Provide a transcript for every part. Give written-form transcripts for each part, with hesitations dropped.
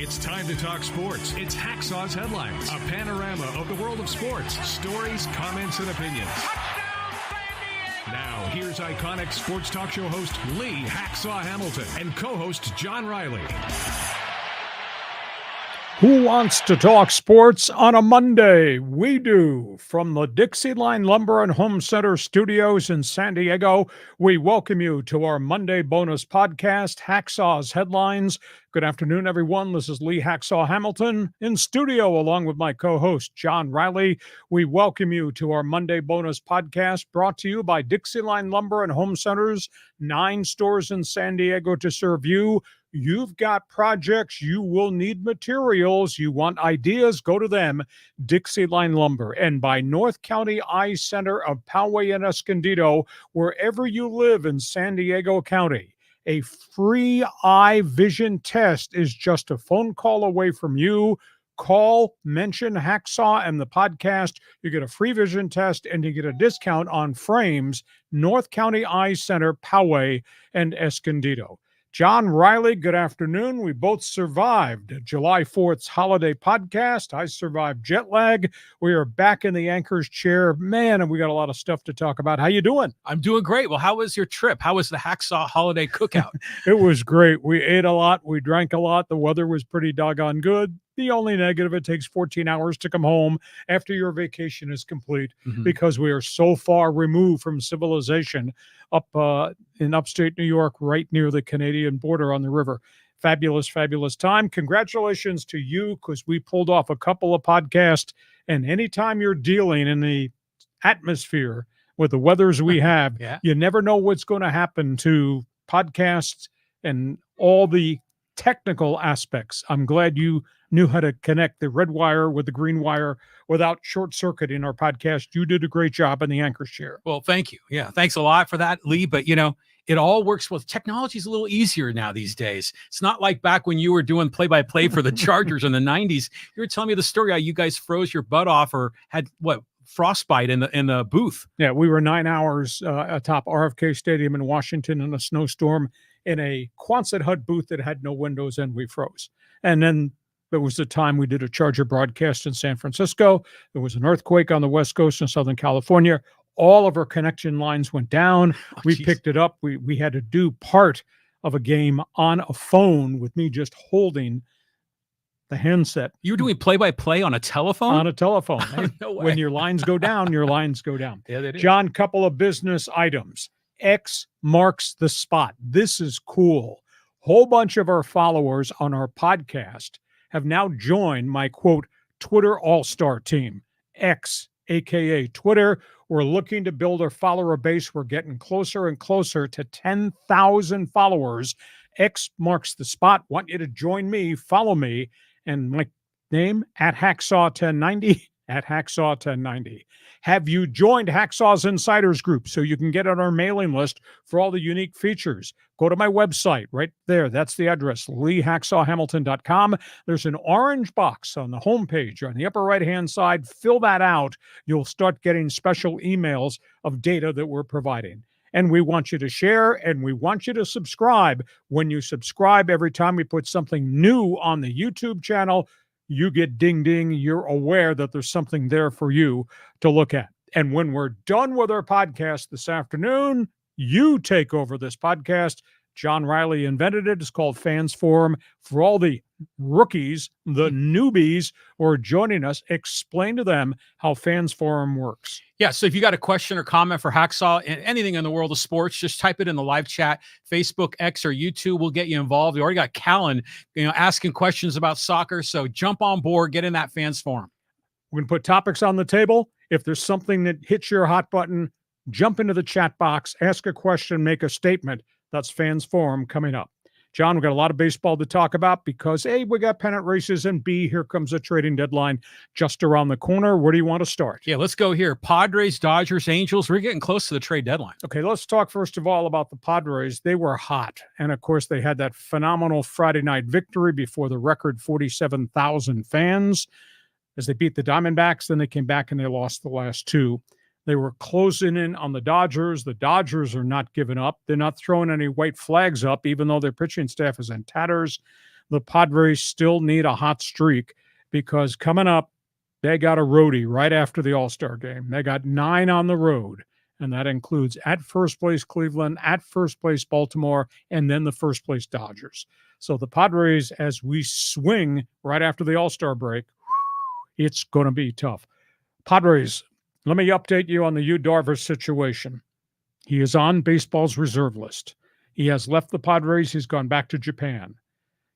It's time to talk sports. It's Hacksaw's Headlines, a panorama of the world of sports, stories, comments, and opinions. Now, here's iconic sports talk show host Lee Hacksaw Hamilton and co-host John Riley. Who wants to talk sports on a Monday? We do. From the DIXIELINE Lumber and Home Center studios in San Diego, we welcome you to our Monday bonus podcast, Hacksaw's Headlines. Good afternoon, everyone. This is Lee Hacksaw Hamilton in studio along with my co-host, John Riley. We welcome you to our Monday bonus podcast brought to you by DIXIELINE Lumber and Home Centers, 9 stores in San Diego to serve you. You've got projects, you will need materials, you want ideas, go to them, DIXIELINE Lumber. And by North County Eye Center of Poway and Escondido, wherever you live in San Diego County, a free eye vision test is just a phone call away from you. Call, mention Hacksaw and the podcast. You get a free vision test and you get a discount on frames, North County Eye Center, Poway and Escondido. John Riley, good afternoon. We both survived July 4th's holiday podcast. I survived jet lag. We are back in the anchor's chair. Man, and we got a lot of stuff to talk about. How you doing? I'm doing great. Well, how was your trip? How was the Hacksaw holiday cookout? It was great. We ate a lot. We drank a lot. The weather was pretty doggone good. The only negative, it takes 14 hours to come home after your vacation is complete because we are so far removed from civilization up in upstate New York, right near the Canadian border on the river. Fabulous, fabulous time. Congratulations to you because we pulled off a couple of podcasts. And anytime you're dealing in the atmosphere with the weathers we have, you never know what's going to happen to podcasts and all the technical aspects. I'm glad you knew how to connect the red wire with the green wire without short-circuiting our podcast. You did a great job in the anchor's chair. Well, thank you. Yeah, thanks a lot for that, Lee. But, you know, it all works well. Technology is a little easier now these days. It's not like back when you were doing play-by-play for the Chargers in the 90s. You were telling me the story how you guys froze your butt off or had, frostbite in the booth. Yeah, we were 9 hours atop RFK Stadium in Washington in a snowstorm in a Quonset hut booth that had no windows, and we froze. And then there was the time we did a Charger broadcast in San Francisco. There was an earthquake on the West Coast in Southern California. All of our connection lines went down. We picked it up. We had to do part of a game on a phone with me just holding the handset. You were doing play-by-play on a telephone? On a telephone. No way. When your lines go down, your lines go down. Yeah, they do. John, couple of business items. X marks the spot. This is cool. Whole bunch of our followers on our podcast have now joined my, quote, Twitter All-Star team. X, a.k.a. Twitter. We're looking to build our follower base. We're getting closer and closer to 10,000 followers. X marks the spot. Want you to join me, follow me, and my name, at Hacksaw1090, at Hacksaw1090. Have you joined Hacksaw's Insiders Group so you can get on our mailing list for all the unique features? Go to my website right there. That's the address, LeeHacksawHamilton.com. There's an orange box on the homepage on the upper right-hand side. Fill that out. You'll start getting special emails of data that we're providing. And we want you to share, and we want you to subscribe. When you subscribe, every time we put something new on the YouTube channel, you get ding, ding. You're aware that there's something there for you to look at. And when we're done with our podcast this afternoon, you take over this podcast. John Riley invented it. It's called Fans Forum. For all the rookies, the newbies who are joining us, explain to them how Fans Forum works. Yeah, so if you got a question or comment for Hacksaw, anything in the world of sports, just type it in the live chat, Facebook, X, or YouTube. We'll get you involved. We already got Callan, asking questions about soccer. So jump on board, get in that Fans Forum. We're going to put topics on the table. If there's something that hits your hot button, jump into the chat box, ask a question, make a statement. That's Fans Forum coming up. John, we've got a lot of baseball to talk about because A, we got pennant races, and B, here comes a trading deadline just around the corner. Where do you want to start? Yeah, let's go here. Padres, Dodgers, Angels. We're getting close to the trade deadline. Okay, let's talk first of all about the Padres. They were hot. And, of course, they had that phenomenal Friday night victory before the record 47,000 fans as they beat the Diamondbacks. Then they came back and they lost the last two. They were closing in on the Dodgers. The Dodgers are not giving up. They're not throwing any white flags up, even though their pitching staff is in tatters. the Padres still need a hot streak because coming up, they got a roadie right after the All-Star game. They got 9 on the road, and that includes at first place Cleveland, at first place Baltimore, and then the first place Dodgers. So the Padres, as we swing right after the All-Star break, it's going to be tough. Padres, let me update you on the Yu Darvish situation. He is on baseball's reserve list. He has left the Padres. He's gone back to Japan.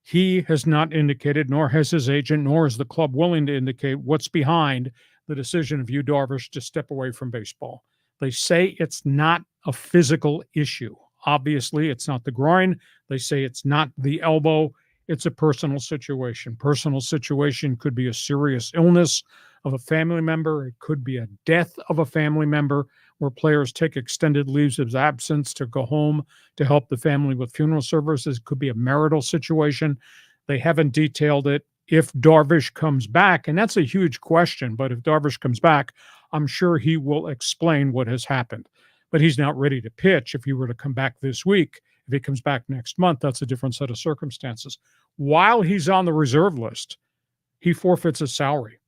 He has not indicated, nor has his agent, nor is the club willing to indicate what's behind the decision of Yu Darvish to step away from baseball. They say it's not a physical issue. Obviously, it's not the groin. They say it's not the elbow. It's a personal situation. Personal situation could be a serious illness of a family member. It could be a death of a family member where players take extended leaves of absence to go home to help the family with funeral services. It could be a marital situation. They haven't detailed it. If Darvish comes back, and that's a huge question, but if Darvish comes back, I'm sure he will explain what has happened. But he's not ready to pitch if he were to come back this week. If he comes back next month, that's a different set of circumstances. While he's on the reserve list, he forfeits his salary.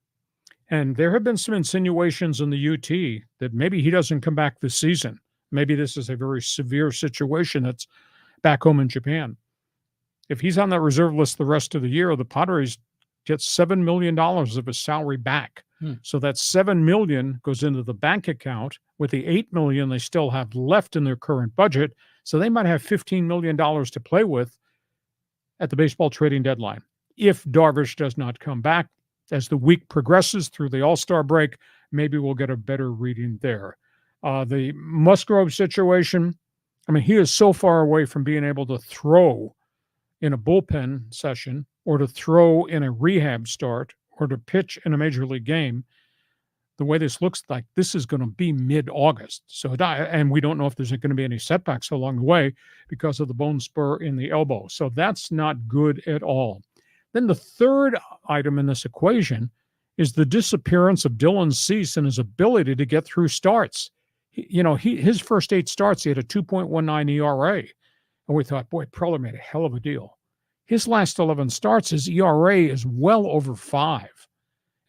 And there have been some insinuations in the UT that maybe he doesn't come back this season. Maybe this is a very severe situation that's back home in Japan. If he's on that reserve list the rest of the year, the Padres get $7 million of his salary back. So that $7 million goes into the bank account with the $8 million they still have left in their current budget. So they might have $15 million to play with at the baseball trading deadline. If Darvish does not come back, as the week progresses through the All-Star break, maybe we'll get a better reading there. The Musgrove situation, I mean, he is so far away from being able to throw in a bullpen session or to throw in a rehab start or to pitch in a major league game. The way this looks like, this is going to be mid-August. And we don't know if there's going to be any setbacks along the way because of the bone spur in the elbow. So that's not good at all. Then the third item in this equation is the disappearance of Dylan Cease and his ability to get through starts. His first 8 starts, he had a 2.19 ERA. And we thought, boy, Preller made a hell of a deal. His last 11 starts, his ERA is well over 5.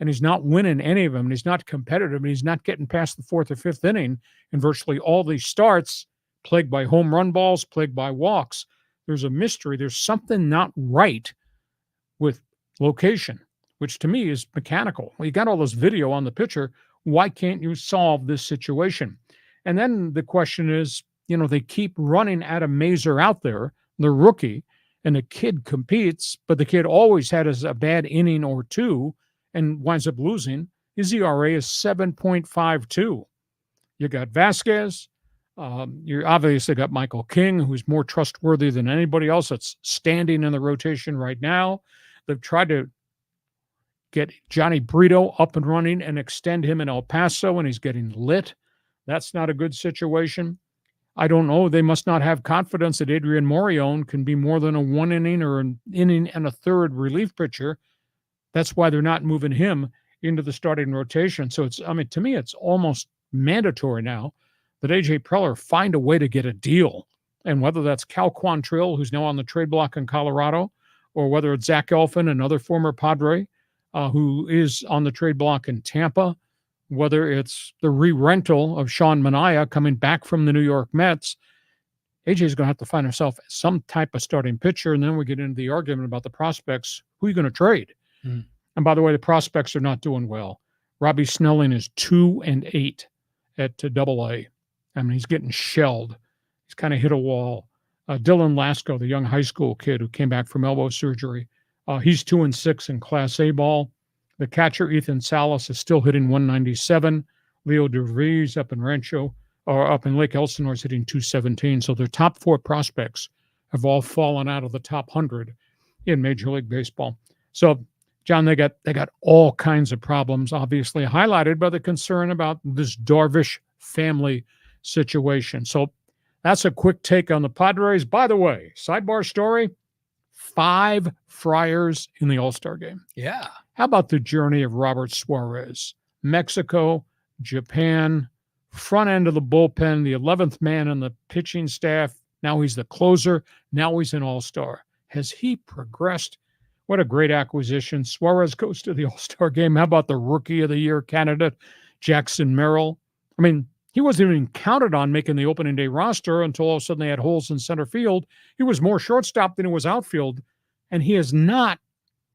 And he's not winning any of them. And he's not competitive. And he's not getting past the 4th or 5th inning in virtually all these starts, plagued by home run balls, plagued by walks. There's a mystery. There's something not right with location, which to me is mechanical. Well, you got all this video on the pitcher. Why can't you solve this situation? And then the question is, they keep running Adam Mazur out there, the rookie, and the kid competes, but the kid always had a bad inning or two and winds up losing. His ERA is 7.52. You got Vasquez. You obviously got Michael King, who's more trustworthy than anybody else that's standing in the rotation right now. They've tried to get Johnny Brito up and running and extend him in El Paso, and he's getting lit. That's not a good situation. I don't know. They must not have confidence that Adrian Morion can be more than a 1 inning or an inning and a third relief pitcher. That's why they're not moving him into the starting rotation. So to me, it's almost mandatory now that A.J. Preller find a way to get a deal. And whether that's Cal Quantrill, who's now on the trade block in Colorado, or whether it's Zach Elfin, another former Padre, who is on the trade block in Tampa, whether it's the re-rental of Sean Manaea coming back from the New York Mets, AJ is going to have to find himself some type of starting pitcher, and then we get into the argument about the prospects. Who are you going to trade? And by the way, the prospects are not doing well. Robbie Snelling is 2-8 at AA. I mean, he's getting shelled. He's kind of hit a wall. Dylan Lasco, the young high school kid who came back from elbow surgery, he's 2-6 in Class A ball. The catcher, Ethan Salas, is still hitting 197. Leo DeVries up in Lake Elsinore is hitting 217. So their top 4 prospects have all fallen out of the top 100 in Major League Baseball. So, John, they got all kinds of problems, obviously highlighted by the concern about this Darvish family situation. So that's a quick take on the Padres. By the way, sidebar story, 5 Friars in the All-Star game. Yeah. How about the journey of Robert Suarez? Mexico, Japan, front end of the bullpen, the 11th man on the pitching staff. Now he's the closer. Now he's an All-Star. Has he progressed What a great acquisition. Suarez goes to the All-Star game. How about the Rookie of the Year candidate, Jackson Merrill? I mean, he wasn't even counted on making the opening day roster until all of a sudden they had holes in center field. He was more shortstop than he was outfield, and he is not,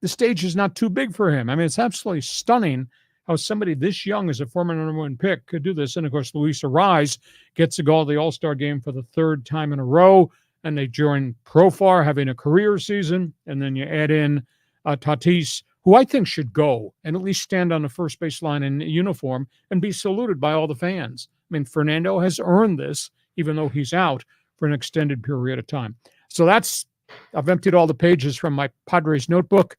the stage is not too big for him. I mean, it's absolutely stunning how somebody this young as a former #1 pick could do this. And of course, Luis Arraez gets to go to the All-Star game for the third time in a row, and they join Profar having a career season. And then you add in Tatis, who I think should go and at least stand on the first baseline in uniform and be saluted by all the fans. I mean, Fernando has earned this, even though he's out for an extended period of time. So I've emptied all the pages from my Padres notebook.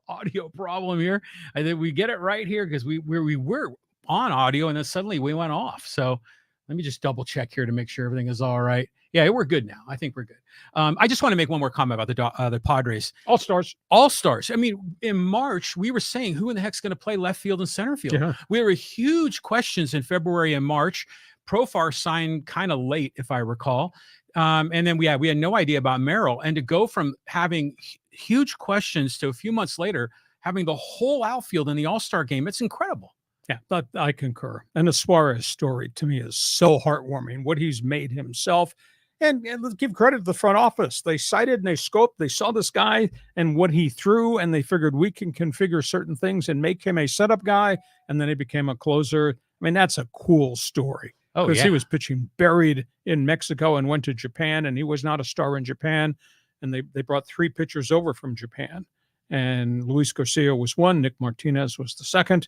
Audio problem here. I think we get it right here because we were on audio and then suddenly we went off. So let me just double check here to make sure everything is all right. Yeah, we're good now. I think we're good. I just want to make one more comment about the Padres All-Stars. All-Stars. I mean, in March, we were saying who in the heck's going to play left field and center field. Yeah. We were huge questions in February and March. Profar signed kind of late, if I recall. And then we had no idea about Merrill. And to go from having huge questions to a few months later, having the whole outfield in the All-Star game, it's incredible. Yeah, but I concur. And the Suarez story to me is so heartwarming, what he's made himself. And let's give credit to the front office. They cited and they scoped, they saw this guy and what he threw, and they figured we can configure certain things and make him a setup guy. And then he became a closer. I mean, that's a cool story. Because he was pitching buried in Mexico and went to Japan, and he was not a star in Japan. And they brought 3 pitchers over from Japan. And Luis Garcia was one, Nick Martinez was the second,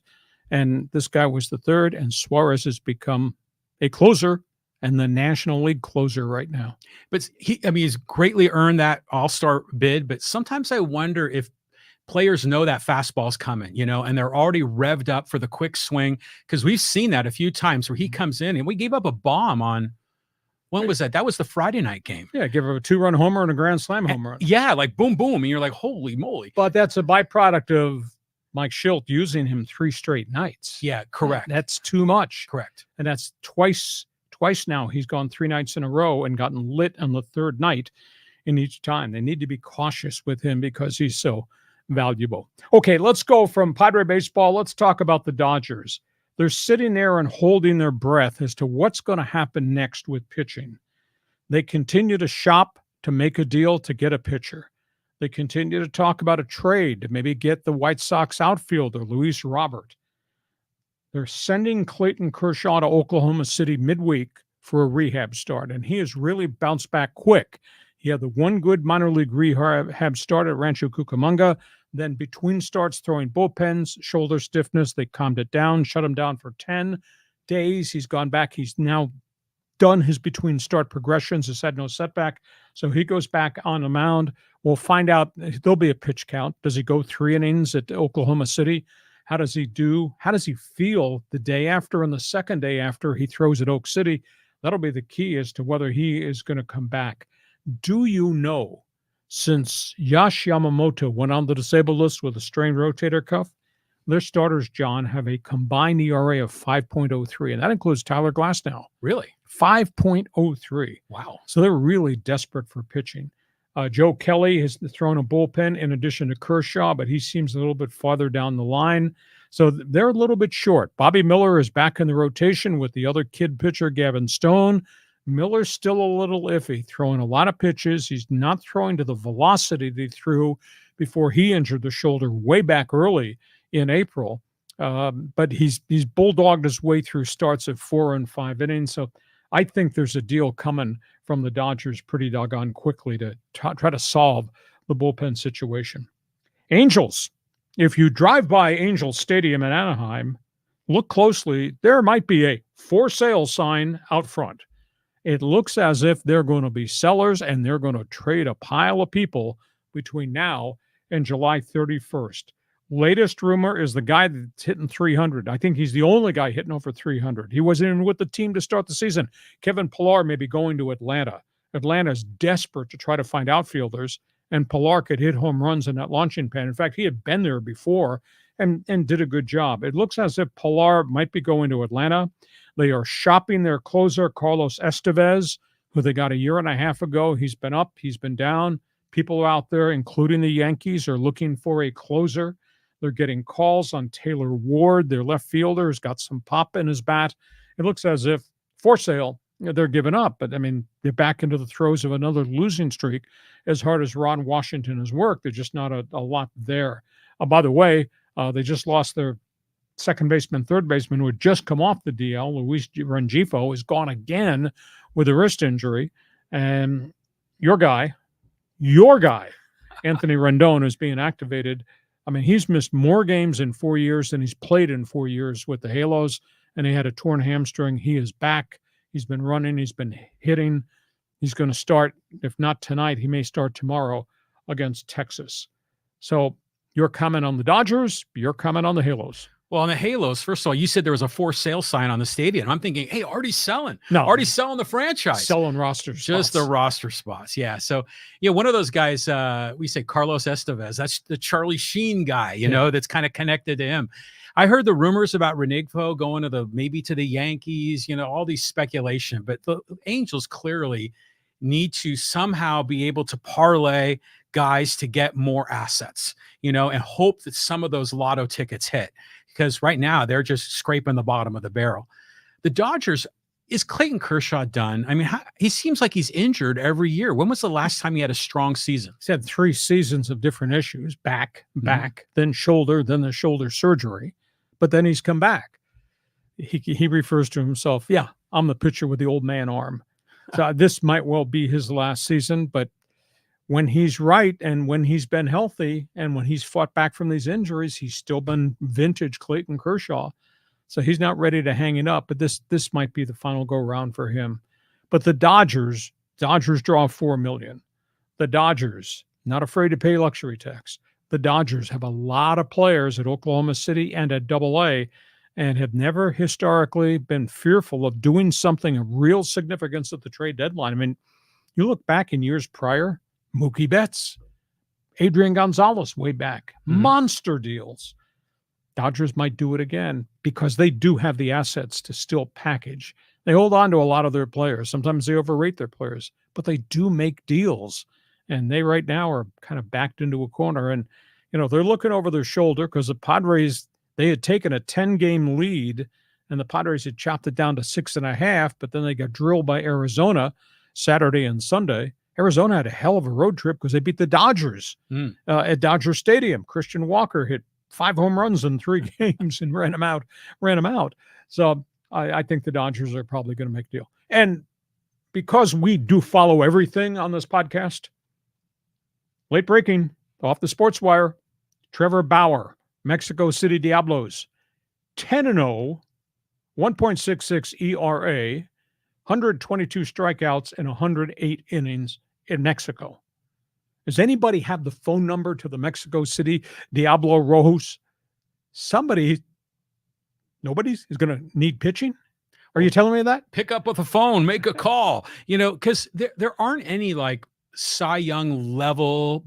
and this guy was the third. And Suarez has become a closer and the National League closer right now. But he's greatly earned that All-Star bid. But sometimes I wonder if players know that fastball's coming, and they're already revved up for the quick swing, because we've seen that a few times where he comes in and we gave up a bomb on, when was that? That was the Friday night game. Yeah, give up a 2-run homer and a grand slam home run. Yeah, like boom, boom. And you're like, holy moly. But that's a byproduct of Mike Schilt using him 3 straight nights. Yeah, correct. That's too much. Correct. And that's twice now he's gone 3 nights in a row and gotten lit on the 3rd night in each time. They need to be cautious with him because he's so valuable. Okay, let's go from Padre baseball. Let's talk about the Dodgers. They're sitting there and holding their breath as to what's going to happen next with pitching. They continue to shop to make a deal to get a pitcher. They continue to talk about a trade to maybe get the White Sox outfielder, Luis Robert. They're sending Clayton Kershaw to Oklahoma City midweek for a rehab start, and he has really bounced back quick. He had the one good minor league rehab start at Rancho Cucamonga. Then between starts, throwing bullpens, shoulder stiffness, they calmed it down, shut him down for 10 days. He's gone back. He's now done his between start progressions, has had no setback. So he goes back on the mound. We'll find out. There'll be a pitch count. Does he go 3 innings at Oklahoma City? How does he do? How does he feel the day after and the second day after he throws at Oak City? That'll be the key as to whether he is going to come back. Do you know, since Yash Yamamoto went on the disabled list with a strained rotator cuff, their starters, John, have a combined ERA of 5.03, and that includes Tyler Glasnow. Really? 5.03. Wow. So they're really desperate for pitching. Joe Kelly has thrown a bullpen in addition to Kershaw, but he seems a little bit farther down the line. So they're a little bit short. Bobby Miller is back in the rotation with the other kid pitcher, Gavin Stone. Miller's still a little iffy, throwing a lot of pitches. He's not throwing to the velocity that he threw before he injured the shoulder way back early in April. But he's bulldogged his way through starts of 4 and 5 innings. So I think there's a deal coming from the Dodgers pretty doggone quickly to try to solve the bullpen situation. Angels. If you drive by Angels Stadium in Anaheim, look closely. There might be a for sale sign out front. It looks as if they're going to be sellers and they're going to trade a pile of people between now and July 31st. Latest rumor is the guy that's hitting 300. I think he's the only guy hitting over 300. He wasn't even with the team to start the season. Kevin Pillar may be going to Atlanta. Atlanta's desperate to try to find outfielders, and Pillar could hit home runs in that launching pad. In fact, he had been there before and did a good job. It looks as if Pillar might be going to Atlanta. They are shopping their closer, Carlos Estevez, who they got a year and a half ago. He's been up, he's been down. People out there, including the Yankees, are looking for a closer. They're getting calls on Taylor Ward, their left fielder, has got some pop in his bat. It looks as if for sale, they're giving up. But, I mean, they're back into the throes of another losing streak. As hard as Ron Washington has worked, there's just not a lot there. By the way, they just lost their second baseman, third baseman, who had just come off the DL. Luis Rengifo is gone again with a wrist injury. And your guy, Anthony Rendon, is being activated. I mean, he's missed more games in 4 years than he's played in 4 years with the Halos, and he had a torn hamstring. He is back. He's been running. He's been hitting. He's going to start, if not tonight, he may start tomorrow against Texas. So your comment on the Dodgers, your comment on the Halos. Well, on the Halos, first of all, you said there was a for sale sign on the stadium. I'm thinking, hey, already selling. No. Already selling the franchise. Selling roster spots. Just the roster spots. Yeah. So, one of those guys, we say Carlos Estevez. That's the Charlie Sheen guy, that's kind of connected to him. I heard the rumors about Renigfo going to maybe to the Yankees, all these speculation. But the Angels clearly need to somehow be able to parlay guys to get more assets, and hope that some of those lotto tickets hit. Because right now they're just scraping the bottom of the barrel. The Dodgers, is Clayton Kershaw done? I mean, he seems like he's injured every year. When was the last time he had a strong season? He's had 3 seasons of different issues, back, then shoulder, then the shoulder surgery. But then he's come back. He refers to himself, I'm the pitcher with the old man arm. So this might well be his last season, but when he's right and when he's been healthy and when he's fought back from these injuries, he's still been vintage Clayton Kershaw. So he's not ready to hang it up, but this might be the final go round for him. But the Dodgers draw $4 million. The Dodgers, not afraid to pay luxury tax. The Dodgers have a lot of players at Oklahoma City and at AA and have never historically been fearful of doing something of real significance at the trade deadline. I mean, you look back in years prior, Mookie Betts, Adrian Gonzalez way back, monster deals. Dodgers might do it again because they do have the assets to still package. They hold on to a lot of their players. Sometimes they overrate their players, but they do make deals. And they right now are kind of backed into a corner. And, they're looking over their shoulder because the Padres, they had taken a 10-game lead and the Padres had chopped it down to 6.5, but then they got drilled by Arizona Saturday and Sunday. Arizona had a hell of a road trip because they beat the Dodgers at Dodger Stadium. Christian Walker hit 5 home runs in 3 games and ran them out. So I think the Dodgers are probably going to make a deal. And because we do follow everything on this podcast, late breaking, off the sports wire, Trevor Bauer, Mexico City Diablos, 10-0, 1.66 ERA, 122 strikeouts, and 108 innings in Mexico. Does anybody have the phone number to the Mexico City Diablo Rojos? Nobody is going to need pitching? Are you telling me that? Pick up with a phone, make a call, because there aren't any like Cy Young level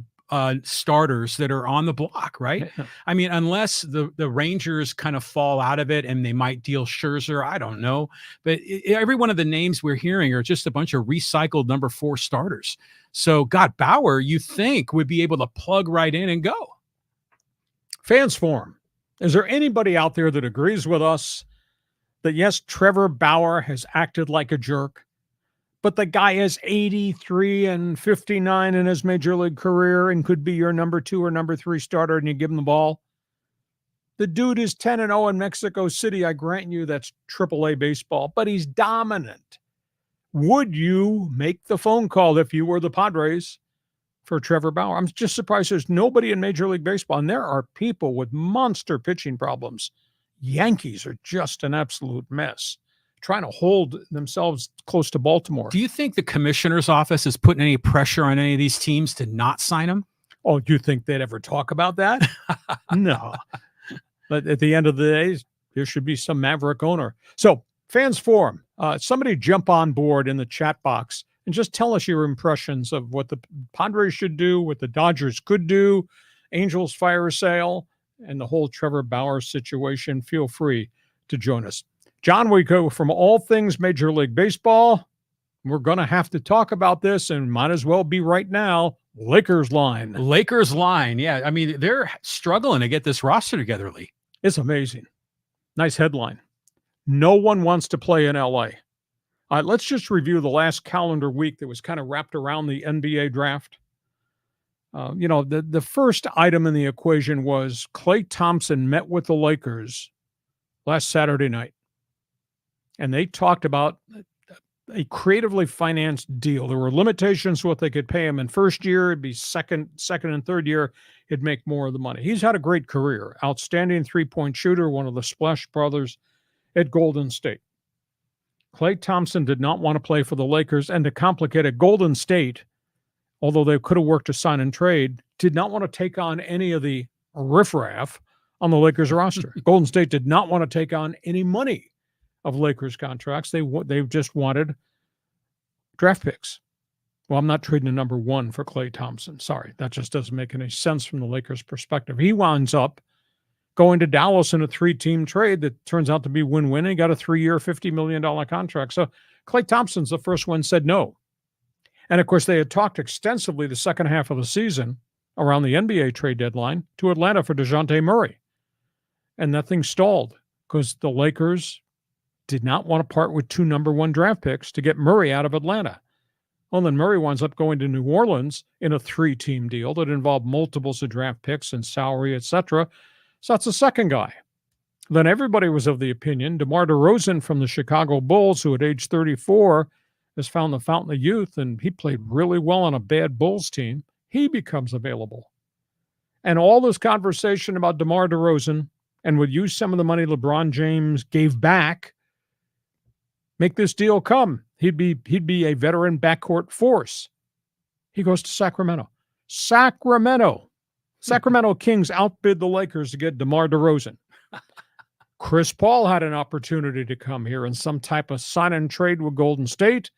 starters that are on the block, right? Yeah. I mean, unless the Rangers kind of fall out of it and they might deal Scherzer, I don't know. But every one of the names we're hearing are just a bunch of recycled number 4 starters. So, Bauer, you think would be able to plug right in and go. Fans Forum. Is there anybody out there that agrees with us that, yes, Trevor Bauer has acted like a jerk, but the guy is 83 and 59 in his major league career and could be your number 2 or number 3 starter and you give him the ball? The dude is 10-0 in Mexico City. I grant you that's AAA baseball, but he's dominant. Would you make the phone call if you were the Padres for Trevor Bauer? I'm just surprised there's nobody in Major League Baseball, and there are people with monster pitching problems. Yankees are just an absolute mess, trying to hold themselves close to Baltimore. Do you think the commissioner's office is putting any pressure on any of these teams to not sign him? Oh, do you think they'd ever talk about that? No. But at the end of the day, there should be some maverick owner. So, Fans Forum, somebody jump on board in the chat box and just tell us your impressions of what the Padres should do, what the Dodgers could do, Angels fire sale, and the whole Trevor Bauer situation. Feel free to join us. John, we go from all things Major League Baseball. We're going to have to talk about this and might as well be right now. Lakers line. Yeah. I mean, they're struggling to get this roster together, Lee. It's amazing. Nice headline. No one wants to play in LA. Let's just review the last calendar week that was kind of wrapped around the NBA draft. The first item in the equation was Klay Thompson met with the Lakers last Saturday night. And they talked about a creatively financed deal. There were limitations to what they could pay him. In first year, it'd be second and third year, he'd make more of the money. He's had a great career. Outstanding three-point shooter, one of the Splash brothers at Golden State. Klay Thompson did not want to play for the Lakers, and to complicate it, Golden State, although they could have worked a sign and trade, did not want to take on any of the riffraff on the Lakers roster. Golden State did not want to take on any money of Lakers contracts. They just wanted draft picks. Well, I'm not trading a number 1 for Klay Thompson. Sorry, that just doesn't make any sense from the Lakers' perspective. He winds up going to Dallas in a 3-team trade that turns out to be win-win. He got a 3-year, $50 million contract. So Klay Thompson's the first one said no. And, of course, they had talked extensively the second half of the season around the NBA trade deadline to Atlanta for DeJounte Murray. And that thing stalled because the Lakers did not want to part with 2 number 1 draft picks to get Murray out of Atlanta. Well, then Murray winds up going to New Orleans in a 3-team deal that involved multiples of draft picks and salary, etc. So that's the second guy. Then everybody was of the opinion DeMar DeRozan from the Chicago Bulls, who at age 34 has found the fountain of youth, and he played really well on a bad Bulls team. He becomes available. And all this conversation about DeMar DeRozan and would use some of the money LeBron James gave back make this deal come. He'd be a veteran backcourt force. He goes to Sacramento. Sacramento Kings outbid the Lakers to get DeMar DeRozan. Chris Paul had an opportunity to come here in some type of sign and trade with Golden State.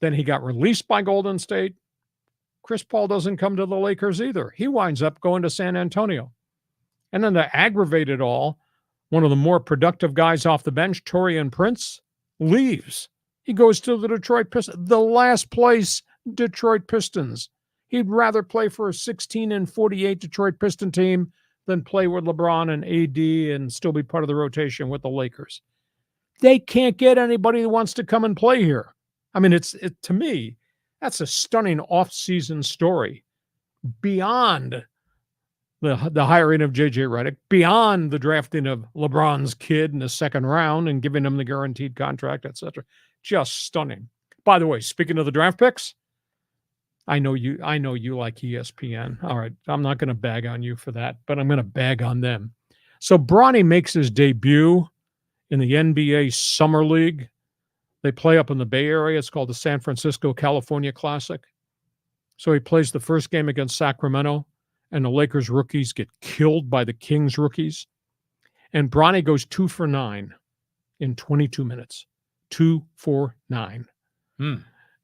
Then he got released by Golden State. Chris Paul doesn't come to the Lakers either. He winds up going to San Antonio. And then to aggravate it all, one of the more productive guys off the bench, Taurian Prince, leaves. He goes to the Detroit Pistons, the last place Detroit Pistons. He'd rather play for a 16-48 Detroit Piston team than play with LeBron and AD and still be part of the rotation with the Lakers. They can't get anybody who wants to come and play here. I mean, to me, that's a stunning off-season story beyond the hiring of J.J. Redick, beyond the drafting of LeBron's kid in the second round and giving him the guaranteed contract, etc. Just stunning. By the way, speaking of the draft picks, I know you like ESPN. All right, I'm not going to bag on you for that, but I'm going to bag on them. So Bronny makes his debut in the NBA Summer League. They play up in the Bay Area. It's called the San Francisco, California Classic. So he plays the first game against Sacramento, and the Lakers rookies get killed by the Kings rookies. And Bronny goes 2 for 9 in 22 minutes. 2 for 9.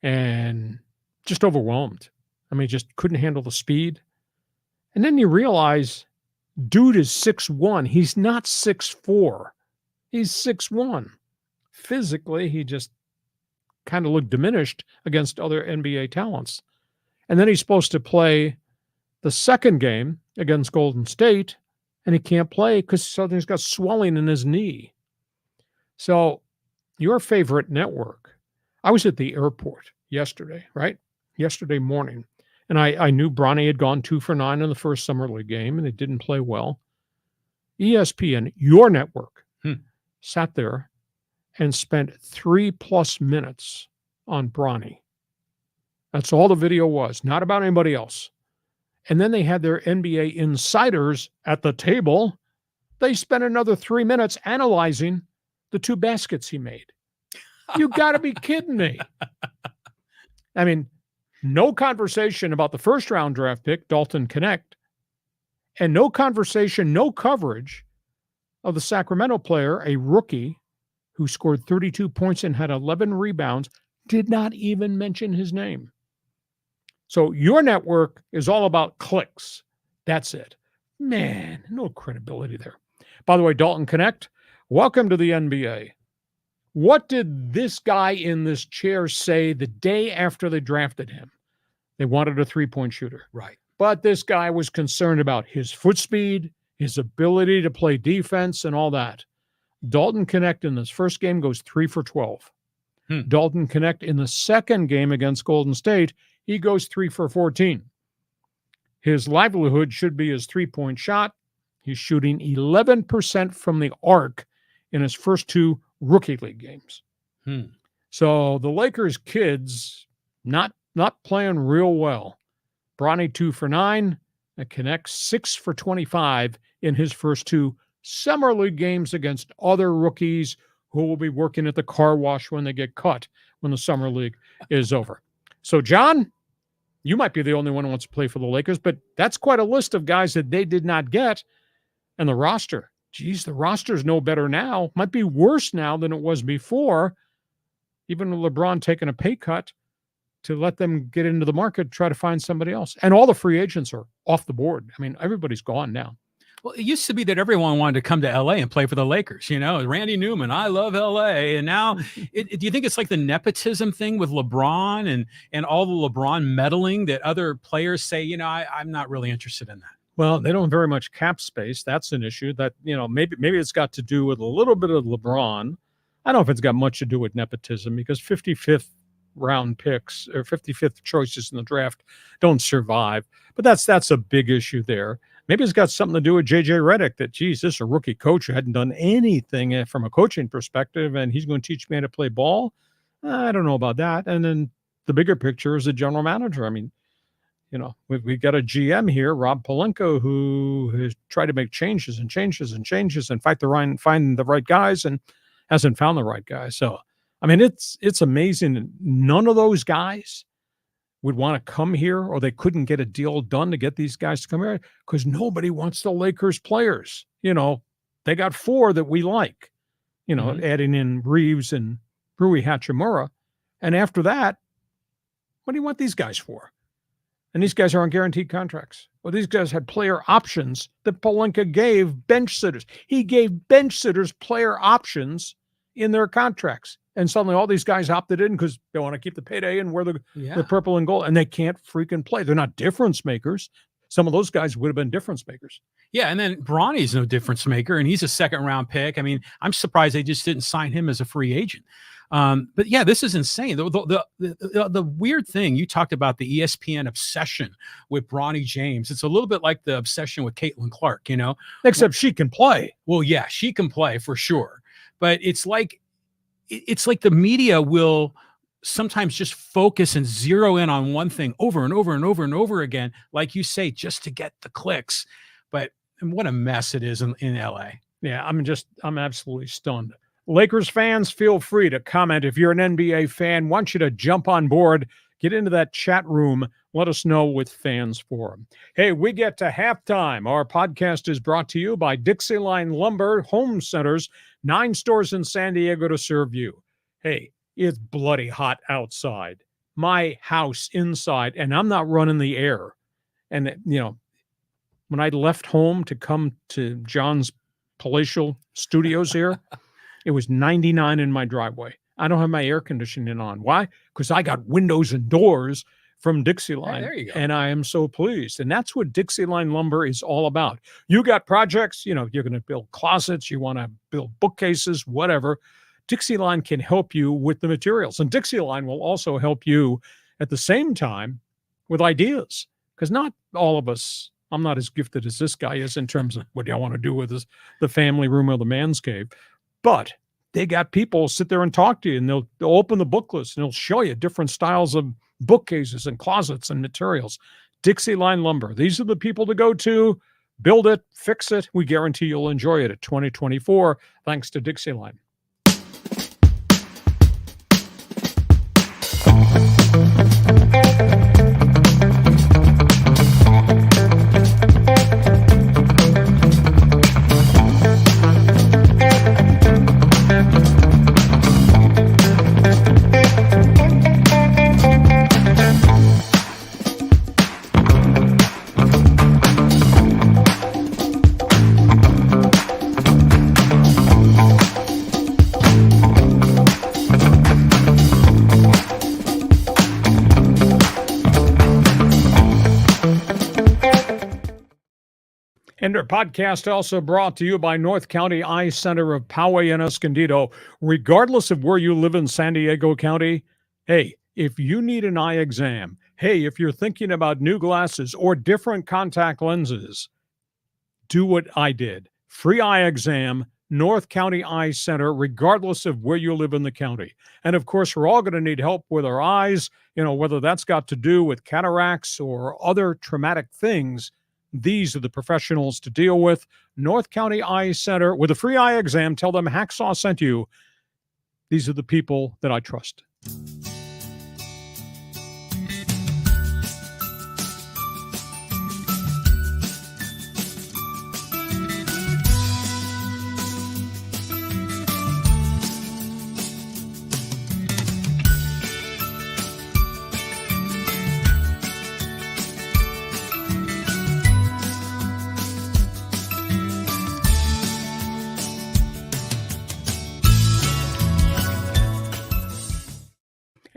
And just overwhelmed. I mean, just couldn't handle the speed. And then you realize, dude is 6'1". He's not 6'4". He's 6'1". Physically, he just kind of looked diminished against other NBA talents. And then he's supposed to play the second game against Golden State, and he can't play because something's got swelling in his knee. So your favorite network, I was at the airport yesterday, right? Yesterday morning. And I knew Bronny had gone 2 for 9 in the first Summer League game, and he didn't play well. ESPN, your network, sat there and spent 3+ minutes on Bronny. That's all the video was, not about anybody else. And then they had their NBA insiders at the table. They spent another 3 minutes analyzing the 2 baskets he made. You got to be kidding me. I mean, no conversation about the first-round draft pick, DALTON, KNECHT, and no conversation, no coverage of the Sacramento player, a rookie who scored 32 points and had 11 rebounds, did not even mention his name. So your network is all about clicks. That's it. Man, no credibility there. By the way, DALTON, KNECHT, welcome to the NBA. What did this guy in this chair say the day after they drafted him? They wanted a three-point shooter. Right. But this guy was concerned about his foot speed, his ability to play defense, and all that. DALTON, KNECHT in this first game goes 3 for 12. DALTON, KNECHT in the second game against Golden State, he goes 3 for 14. His livelihood should be his three-point shot. He's shooting 11% from the arc in his first 2 rookie league games. So the Lakers kids not playing real well. Bronny 2 for 9, and KNECHT 6 for 25 in his first 2 Summer League games against other rookies who will be working at the car wash when they get cut when the Summer League is over. So, John, you might be the only one who wants to play for the Lakers, but that's quite a list of guys that they did not get. And the roster, geez, the roster's no better now. Might be worse now than it was before, even with LeBron taking a pay cut to let them get into the market, try to find somebody else. And all the free agents are off the board. I mean, everybody's gone now. Well, it used to be that everyone wanted to come to LA and play for the Lakers. You know, Randy Newman, I love LA. And now, do you think it's like the nepotism thing with LeBron and all the LeBron meddling that other players say, you know, I'm not really interested in that? Well, they don't have very much cap space. That's an issue that, you know, maybe it's got to do with a little bit of LeBron. I don't know if it's got much to do with nepotism because 55th round picks or 55th choices in the draft don't survive. But that's a big issue there. Maybe it's got something to do with J.J. Redick that, geez, this is a rookie coach who hadn't done anything from a coaching perspective, and he's going to teach me how to play ball. I don't know about that. And then the bigger picture is the general manager. I mean, you know, we've got a GM here, Rob Pelinka, who has tried to make changes and find the right guys and hasn't found the right guys. So I mean, it's amazing. None of those guys would want to come here, or they couldn't get a deal done to get these guys to come here because nobody wants the Lakers players. They got 4 that we like, adding in Reeves and Rui Hachimura. And after that, what do you want these guys for? And these guys are on guaranteed contracts. Well, these guys had player options that Pelinka gave bench sitters. He gave bench sitters player options in their contracts. And suddenly all these guys opted in because they want to keep the payday and wear the purple and gold. And they can't freaking play. They're not difference makers. Some of those guys would have been difference makers. Yeah, and then Bronny's no difference maker, and he's a second-round pick. I mean, I'm surprised they just didn't sign him as a free agent. But yeah, this is insane. The weird thing, you talked about the ESPN obsession with Bronny James. It's a little bit like the obsession with Caitlin Clark, Except she can play. Well, yeah, she can play for sure. But it's like the media will sometimes just focus and zero in on one thing over and over and over and over again, like you say, just to get the clicks. But what a mess it is in LA. Yeah, I'm absolutely stunned. Lakers fans, feel free to comment. If you're an NBA fan, want you to jump on board, get into that chat room. Let us know with Fans Forum. Hey, we get to halftime. Our podcast is brought to you by DIXIELINE Lumber Home Centers, 9 stores in San Diego to serve you. Hey, it's bloody hot outside. My house inside, and I'm not running the air. And, when I left home to come to John's palatial studios here, it was 99 in my driveway. I don't have my air conditioning on. Why? Because I got windows and doors from DIXIELINE. Hey, there you go. And I am so pleased. And that's what DIXIELINE Lumber is all about. You got projects, you're going to build closets, you want to build bookcases, whatever. DIXIELINE can help you with the materials. And DIXIELINE will also help you at the same time with ideas. Because not all of us, I'm not as gifted as this guy is in terms of what do I want to do with the family room or the man's cave. But they got people sit there and talk to you, and they'll open the book list and they'll show you different styles of bookcases and closets and materials. DIXIELINE Lumber. These are the people to go to. Build it, fix it. We guarantee you'll enjoy it at 2024. Thanks to DIXIELINE. And our podcast also brought to you by North County Eye Center of Poway and Escondido. Regardless of where you live in San Diego County, hey, if you need an eye exam, hey, if you're thinking about new glasses or different contact lenses, do what I did. Free eye exam, North County Eye Center, regardless of where you live in the county. And of course, we're all going to need help with our eyes, whether that's got to do with cataracts or other traumatic things. These are the professionals to deal with. North County Eye Center with a free eye exam. Tell them Hacksaw sent you. These are the people that I trust.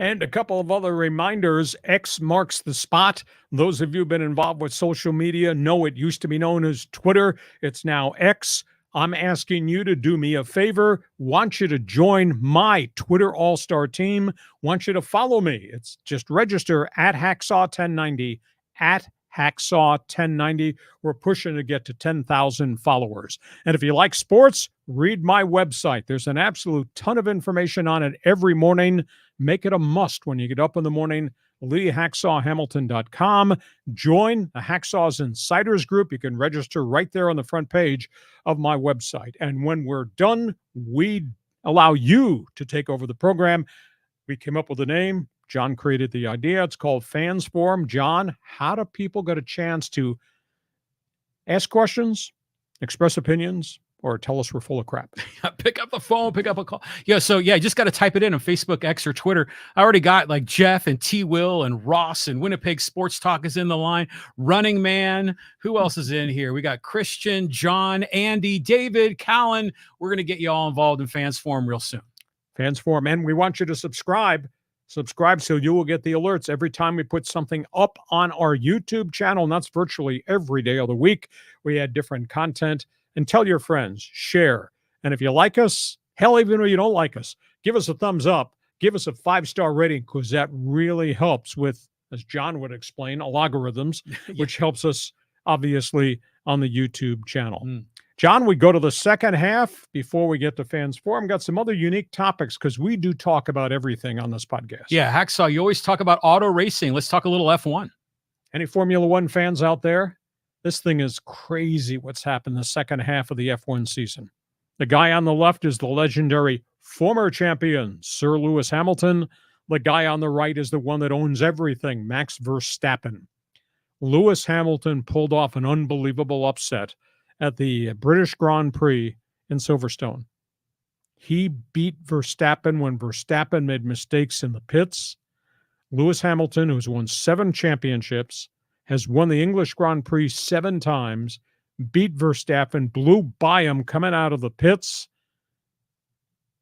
And a couple of other reminders. X marks the spot. Those of you who've been involved with social media know it used to be known as Twitter. It's now X. I'm asking you to do me a favor. Want you to join my Twitter All-Star team. Want you to follow me. It's just register at Hacksaw1090, at Hacksaw1090. We're pushing to get to 10,000 followers. And if you like sports, read my website. There's an absolute ton of information on it every morning. Make it a must when you get up in the morning. LeeHacksawHamilton.com. Join the Hacksaws Insiders Group. You can register right there on the front page of my website. And when we're done, we allow you to take over the program. We came up with a name. John created the idea. It's called Fans Forum. John, how do people get a chance to ask questions, express opinions, or tell us we're full of crap? Pick up the phone, pick up a call. Just got to type it in on Facebook, X, or Twitter. I already got like Jeff and T. Will and Ross and Winnipeg Sports Talk is in the line. Running Man. Who else is in here? We got Christian, John, Andy, David, Callan. We're going to get you all involved in Fans Forum real soon. Fans Forum. And we want you to subscribe. Subscribe so you will get the alerts every time we put something up on our YouTube channel. And that's virtually every day of the week. We add different content. And tell your friends, share. And if you like us, hell, even if you don't like us, give us a thumbs up. Give us a 5-star rating, because that really helps with, as John would explain, algorithms, which helps us, obviously, on the YouTube channel. John, we go to the second half before we get to Fans Forum. Got some other unique topics, because we do talk about everything on this podcast. Yeah, Hacksaw, you always talk about auto racing. Let's talk a little F1. Any Formula One fans out there? This thing is crazy what's happened the second half of the F1 season. The guy on the left is the legendary former champion, Sir Lewis Hamilton. The guy on the right is the one that owns everything, Max Verstappen. Lewis Hamilton pulled off an unbelievable upset at the British Grand Prix in Silverstone. He beat Verstappen when Verstappen made mistakes in the pits. Lewis Hamilton, who's won 7 championships, has won the English Grand Prix 7 times, beat Verstappen, blew by him coming out of the pits.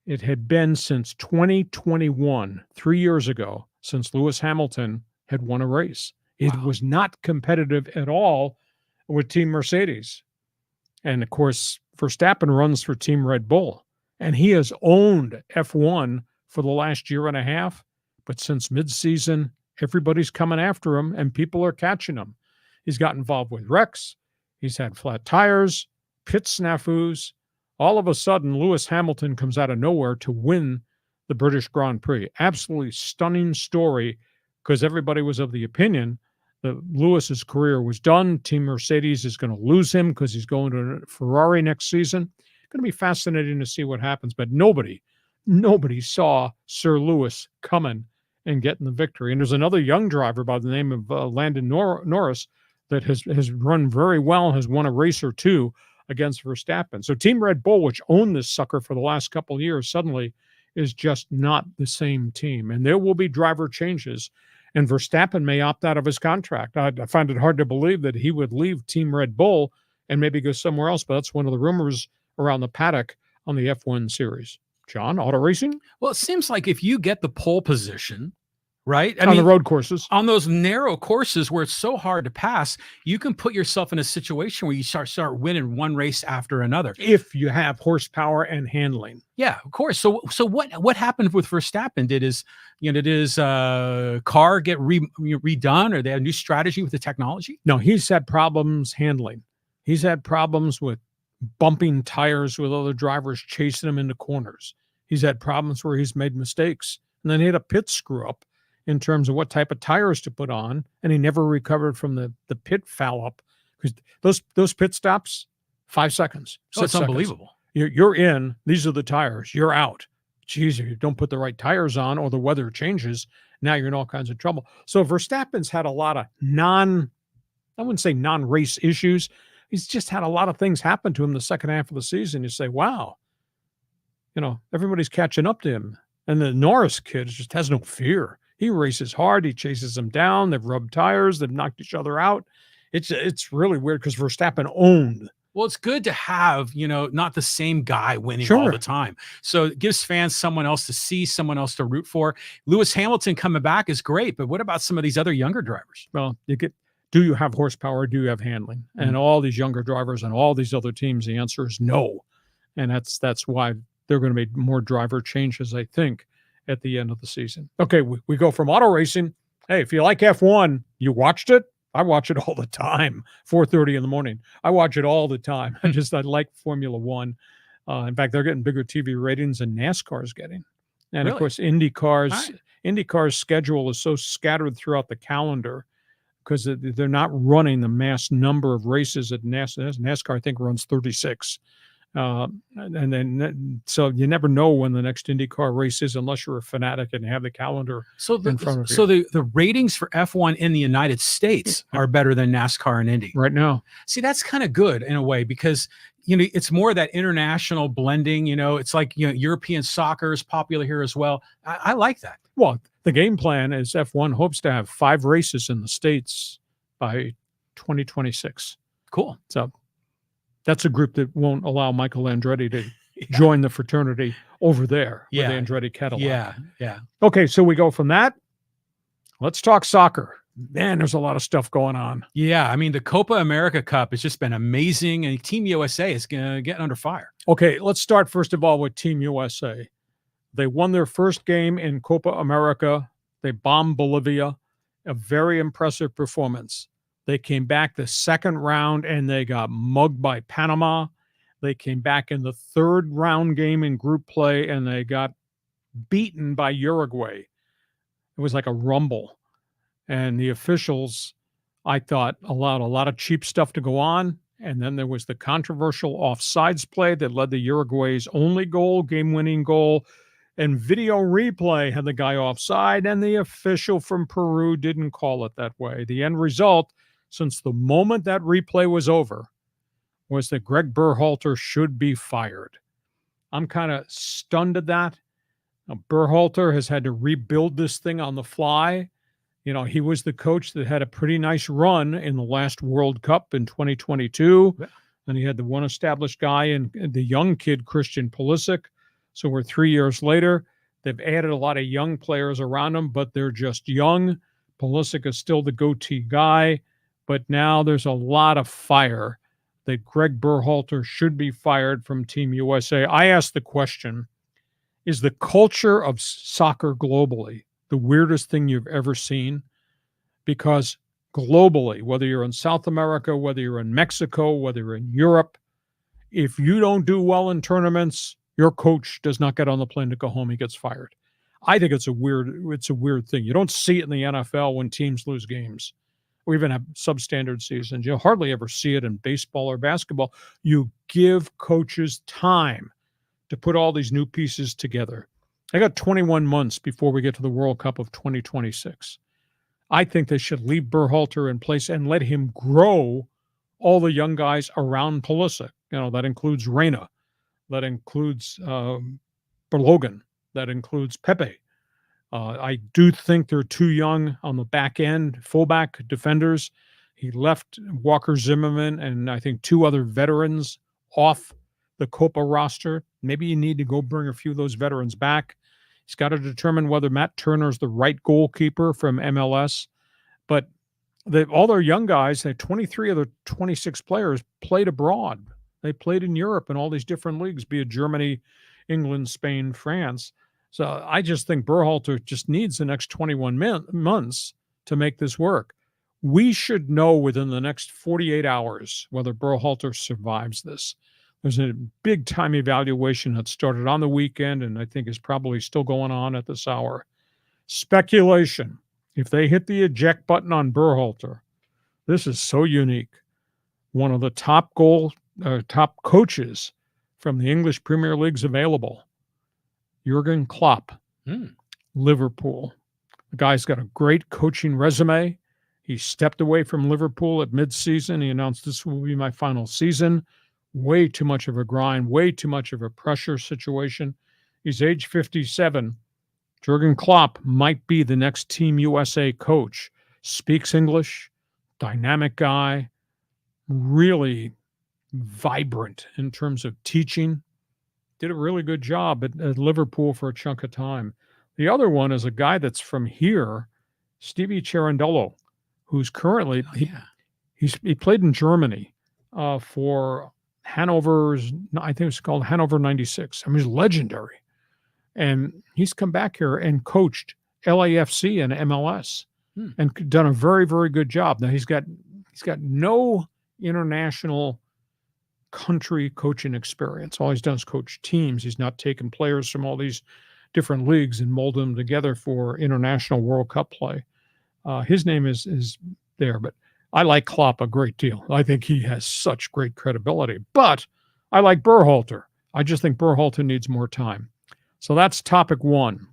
It had been since 2021, 3 years ago, since Lewis Hamilton had won a race. It was not competitive at all with Team Mercedes. And, of course, Verstappen runs for Team Red Bull, and he has owned F1 for the last year and a half. But since midseason, everybody's coming after him, and people are catching him. He's got involved with wrecks. He's had flat tires, pit snafus. All of a sudden, Lewis Hamilton comes out of nowhere to win the British Grand Prix. Absolutely stunning story, because everybody was of the opinion that Lewis's career was done. Team Mercedes is going to lose him because he's going to Ferrari next season. It's going to be fascinating to see what happens, but nobody saw Sir Lewis coming and getting the victory. And there's another young driver by the name of Landon Norris that has run very well, has won a race or two against Verstappen. So Team Red Bull, which owned this sucker for the last couple of years, suddenly is just not the same team. And there will be driver changes, and Verstappen may opt out of his contract. I find it hard to believe that he would leave Team Red Bull and maybe go somewhere else, but that's one of the rumors around the paddock on the F1 series. John, auto racing? Well, it seems like if you get the pole position, right? On the road courses. On those narrow courses where it's so hard to pass, you can put yourself in a situation where you start winning one race after another. If you have horsepower and handling. Yeah, of course. So what happened with Verstappen? Did his car get redone, or they had a new strategy with the technology? No, he's had problems handling. He's had problems with bumping tires with other drivers, chasing him into corners. He's had problems where he's made mistakes. And then he had a pit screw up in terms of what type of tires to put on, and he never recovered from the pit foul up, because those pit stops, 5 seconds. Oh, it's unbelievable. You're in. These are the tires. You're out. Geez, if you don't put the right tires on, or the weather changes, now you're in all kinds of trouble. So Verstappen's had a lot of I wouldn't say non-race issues. He's just had a lot of things happen to him the second half of the season. You say, wow, everybody's catching up to him. And the Norris kid just has no fear. He races hard. He chases them down. They've rubbed tires. They've knocked each other out. It's really weird, because Verstappen owned. Well, it's good to have, not the same guy winning all the time. So it gives fans someone else to see, someone else to root for. Lewis Hamilton coming back is great, but what about some of these other younger drivers? Well, do you have horsepower? Do you have handling? And all these younger drivers and all these other teams, the answer is no. And that's why they're going to make more driver changes, I think, at the end of the season. Okay, we go from auto racing. Hey, if you like F1, you watched it? I watch it all the time, 4:30 in the morning. I watch it all the time. I like Formula One. In fact, they're getting bigger TV ratings than NASCAR's getting. And, really? Of course, IndyCar's schedule is so scattered throughout the calendar, because they're not running the mass number of races at NASCAR. NASCAR, I think, runs 36 And then, so you never know when the next IndyCar race is unless you're a fanatic and have the calendar in front of you. So the ratings for F1 in the United States are better than NASCAR and Indy right now. See, that's kind of good in a way because, it's more that international blending, it's like, European soccer is popular here as well. I like that. Well, the game plan is F1 hopes to have 5 races in the States by 2026. Cool. So that's a group that won't allow Michael Andretti to join the fraternity over there with Andretti Cadillac. Yeah. Okay, so we go from that. Let's talk soccer. Man, there's a lot of stuff going on. Yeah, I mean, the Copa America Cup has just been amazing, and Team USA is getting under fire. Okay, let's start first of all with Team USA. They won their first game in Copa America. They bombed Bolivia. A very impressive performance. They came back the second round and they got mugged by Panama. They came back in the third round game in group play and they got beaten by Uruguay. It was like a rumble. And the officials, I thought, allowed a lot of cheap stuff to go on. And then there was the controversial offsides play that led to Uruguay's only goal, game-winning goal. And video replay had the guy offside, and the official from Peru didn't call it that way. The end result, since the moment that replay was over, was that Greg Berhalter should be fired. I'm kind of stunned at that. Now, Berhalter has had to rebuild this thing on the fly. He was the coach that had a pretty nice run in the last World Cup in 2022. And he had the one established guy and the young kid, Christian Pulisic. So we're 3 years later. They've added a lot of young players around him, but they're just young. Pulisic is still the go-to guy. But now there's a lot of fire that Greg Berhalter should be fired from Team USA. I asked the question, is the culture of soccer globally the weirdest thing you've ever seen? Because globally, whether you're in South America, whether you're in Mexico, whether you're in Europe, if you don't do well in tournaments, your coach does not get on the plane to go home. He gets fired. I think it's a weird thing. You don't see it in the NFL when teams lose games or even have substandard seasons. You hardly ever see it in baseball or basketball. You give coaches time to put all these new pieces together. I got 21 months before we get to the World Cup of 2026. I think they should leave Berhalter in place and let him grow all the young guys around Pulisic. That includes Reina. That includes Berlogan. That includes Pepe. I do think they're too young on the back end, fullback defenders. He left Walker Zimmerman and I think 2 other veterans off the Copa roster. Maybe you need to go bring a few of those veterans back. He's got to determine whether Matt Turner's the right goalkeeper from MLS. But all their young guys, 23 of the 26 players played abroad. They played in Europe in all these different leagues, be it Germany, England, Spain, France. So I just think Berhalter just needs the next 21 months to make this work. We should know within the next 48 hours whether Berhalter survives this. There's a big-time evaluation that started on the weekend and I think is probably still going on at this hour. Speculation. If they hit the eject button on Berhalter, this is so unique. One of the top coaches from the English Premier League's available. Jurgen Klopp, Liverpool. The guy's got a great coaching resume. He stepped away from Liverpool at midseason. He announced this will be my final season. Way too much of a grind, way too much of a pressure situation. He's age 57. Jurgen Klopp might be the next Team USA coach. Speaks English, dynamic guy, really vibrant in terms of teaching. Did a really good job at Liverpool for a chunk of time. The other one is a guy that's from here, Stevie Cherundolo, who's currently, he played in Germany for Hanover's, I think it's called Hanover 96. I mean, he's legendary. And he's come back here and coached LAFC and MLS and done a very, very good job. Now he's got no international country coaching experience. All he's done is coach teams. He's not taken players from all these different leagues and molded them together for international World Cup play. His name is there, but I like Klopp a great deal. I think he has such great credibility. But I like Berhalter. I just think Berhalter needs more time. So that's topic one.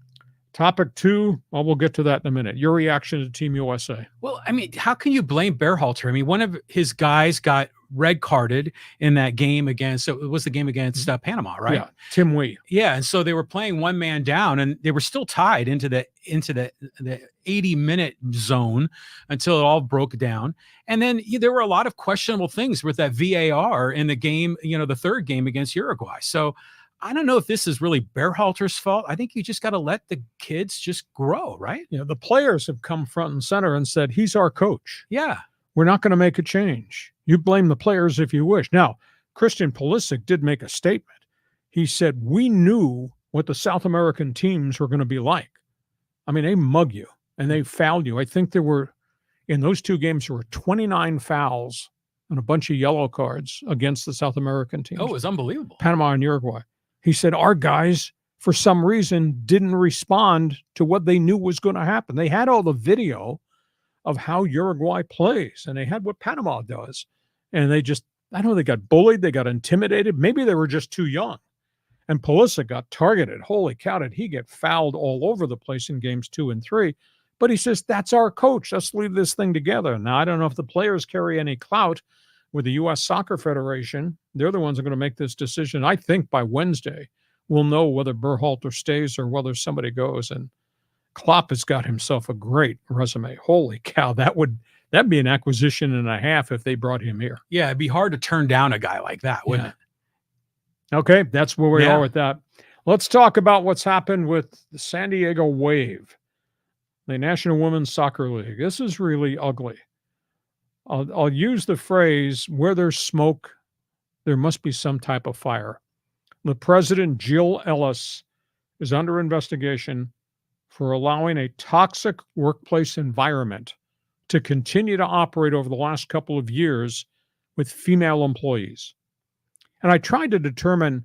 Topic two, well, we'll get to that in a minute. Your reaction to Team USA. Well, I mean, how can you blame Berhalter? I mean, one of his guys got red carded in that game against, so it was the game against Panama, right? Yeah, Tim Wee. Yeah, and so they were playing one man down, and they were still tied into the 80-minute zone until it all broke down. And then there were a lot of questionable things with that VAR in the game, the third game against Uruguay. So I don't know if this is really Berhalter's fault. I think you just got to let the kids just grow, right? The players have come front and center and said, he's our coach. Yeah. We're not going to make a change. You blame the players if you wish. Now, Christian Pulisic did make a statement. He said, we knew what the South American teams were going to be like. I mean, they mug you and they foul you. I think in those two games, there were 29 fouls and a bunch of yellow cards against the South American teams. Oh, it was unbelievable. Panama and Uruguay. He said, our guys, for some reason, didn't respond to what they knew was going to happen. They had all the video of how Uruguay plays, and they had what Panama does. And they just, I don't know, they got bullied, they got intimidated. Maybe they were just too young. And Pulisic got targeted. Holy cow, did he get fouled all over the place in games 2 and 3. But he says, that's our coach. Let's leave this thing together. Now, I don't know if the players carry any clout with the U.S. Soccer Federation. They're the ones that are going to make this decision. I think by Wednesday, we'll know whether Berhalter stays or whether somebody goes. And Klopp has got himself a great resume. Holy cow, that'd be an acquisition and a half if they brought him here. Yeah, it'd be hard to turn down a guy like that, wouldn't it? Okay, that's where we are with that. Let's talk about what's happened with the San Diego Wave, the National Women's Soccer League. This is really ugly. I'll use the phrase, where there's smoke, there must be some type of fire. The president, Jill Ellis, is under investigation for allowing a toxic workplace environment to continue to operate over the last couple of years with female employees. And I tried to determine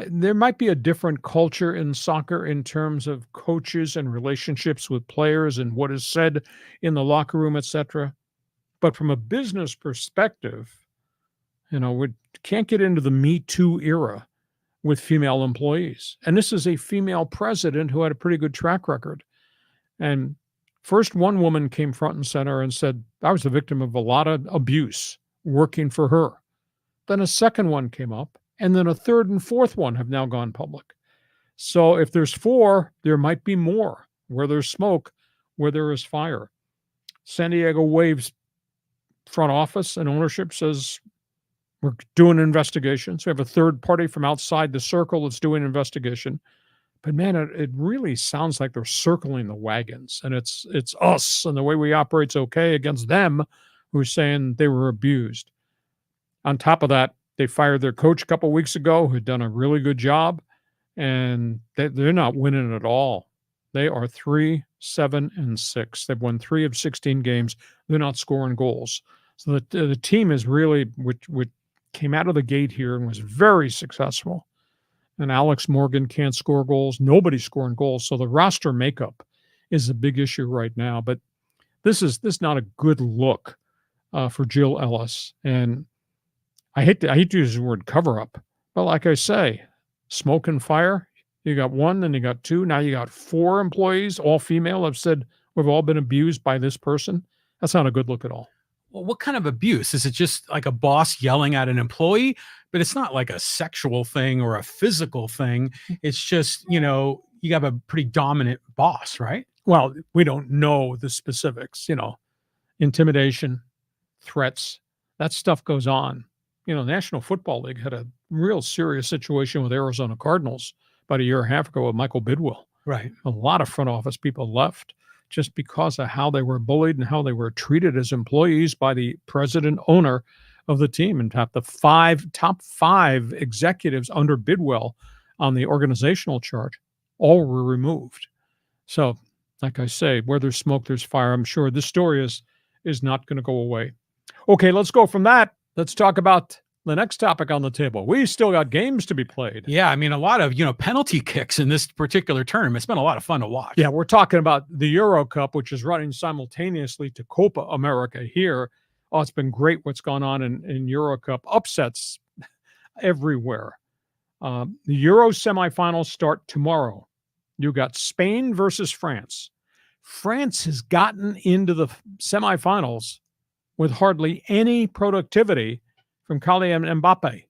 there might be a different culture in soccer in terms of coaches and relationships with players and what is said in the locker room, etc. But from a business perspective, we can't get into the Me Too era with female employees. And this is a female president who had a pretty good track record. And first, one woman came front and center and said, I was the victim of a lot of abuse working for her. Then a second one came up, and then a third and fourth one have now gone public. So if there's 4, there might be more. Where there's smoke, where there is fire. San Diego Waves front office and ownership says, we're doing investigations. We have a third party from outside the circle that's doing an investigation. But man, it really sounds like they're circling the wagons, and it's us, and the way we operate's okay against them who's saying they were abused. On top of that, they fired their coach a couple of weeks ago who'd done a really good job, and they're not winning at all. They are 3-7-6. They've won 3 of 16 games. They're not scoring goals. So the team is really, which came out of the gate here and was very successful. And Alex Morgan can't score goals. Nobody's scoring goals. So the roster makeup is a big issue right now. But this is not a good look for Jill Ellis. And I hate to use the word cover up, but like I say, smoke and fire. You got 1, then you got 2. Now you got 4 employees, all female, have said we've all been abused by this person. That's not a good look at all. Well, what kind of abuse? Is it just like a boss yelling at an employee? But it's not like a sexual thing or a physical thing. It's just, you have a pretty dominant boss, right? Well, we don't know the specifics, intimidation, threats, that stuff goes on. The National Football League had a real serious situation with Arizona Cardinals about a year and a half ago with Michael Bidwell. Right. A lot of front office people left just because of how they were bullied and how they were treated as employees by the president owner of the team. In fact, the top 5 executives under Bidwell on the organizational chart all were removed. So, like I say, where there's smoke, there's fire. I'm sure this story is not going to go away. Okay, let's go from that. Let's talk about the next topic on the table. We still got games to be played. Yeah, I mean, a lot of, penalty kicks in this particular tournament. It's been a lot of fun to watch. Yeah, we're talking about the Euro Cup, which is running simultaneously to Copa America here. Oh, it's been great what's gone on in Euro Cup. Upsets. everywhere. The Euro semifinals start tomorrow. You got Spain versus France. France has gotten into the semifinals with hardly any productivity from Kylian Mbappe.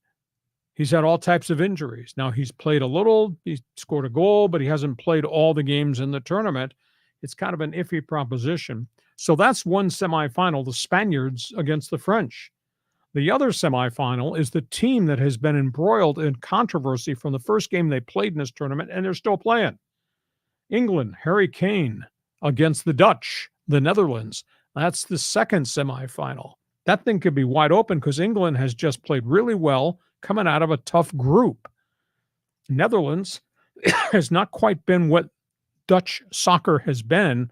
He's had all types of injuries. Now, he's played a little. He scored a goal, but he hasn't played all the games in the tournament. It's kind of an iffy proposition. So that's one semifinal, the Spaniards against the French. The other semifinal is the team that has been embroiled in controversy from the first game they played in this tournament, and they're still playing. England, Harry Kane against the Dutch, the Netherlands. That's the second semifinal. That thing could be wide open because England has just played really well coming out of a tough group. Netherlands has not quite been what Dutch soccer has been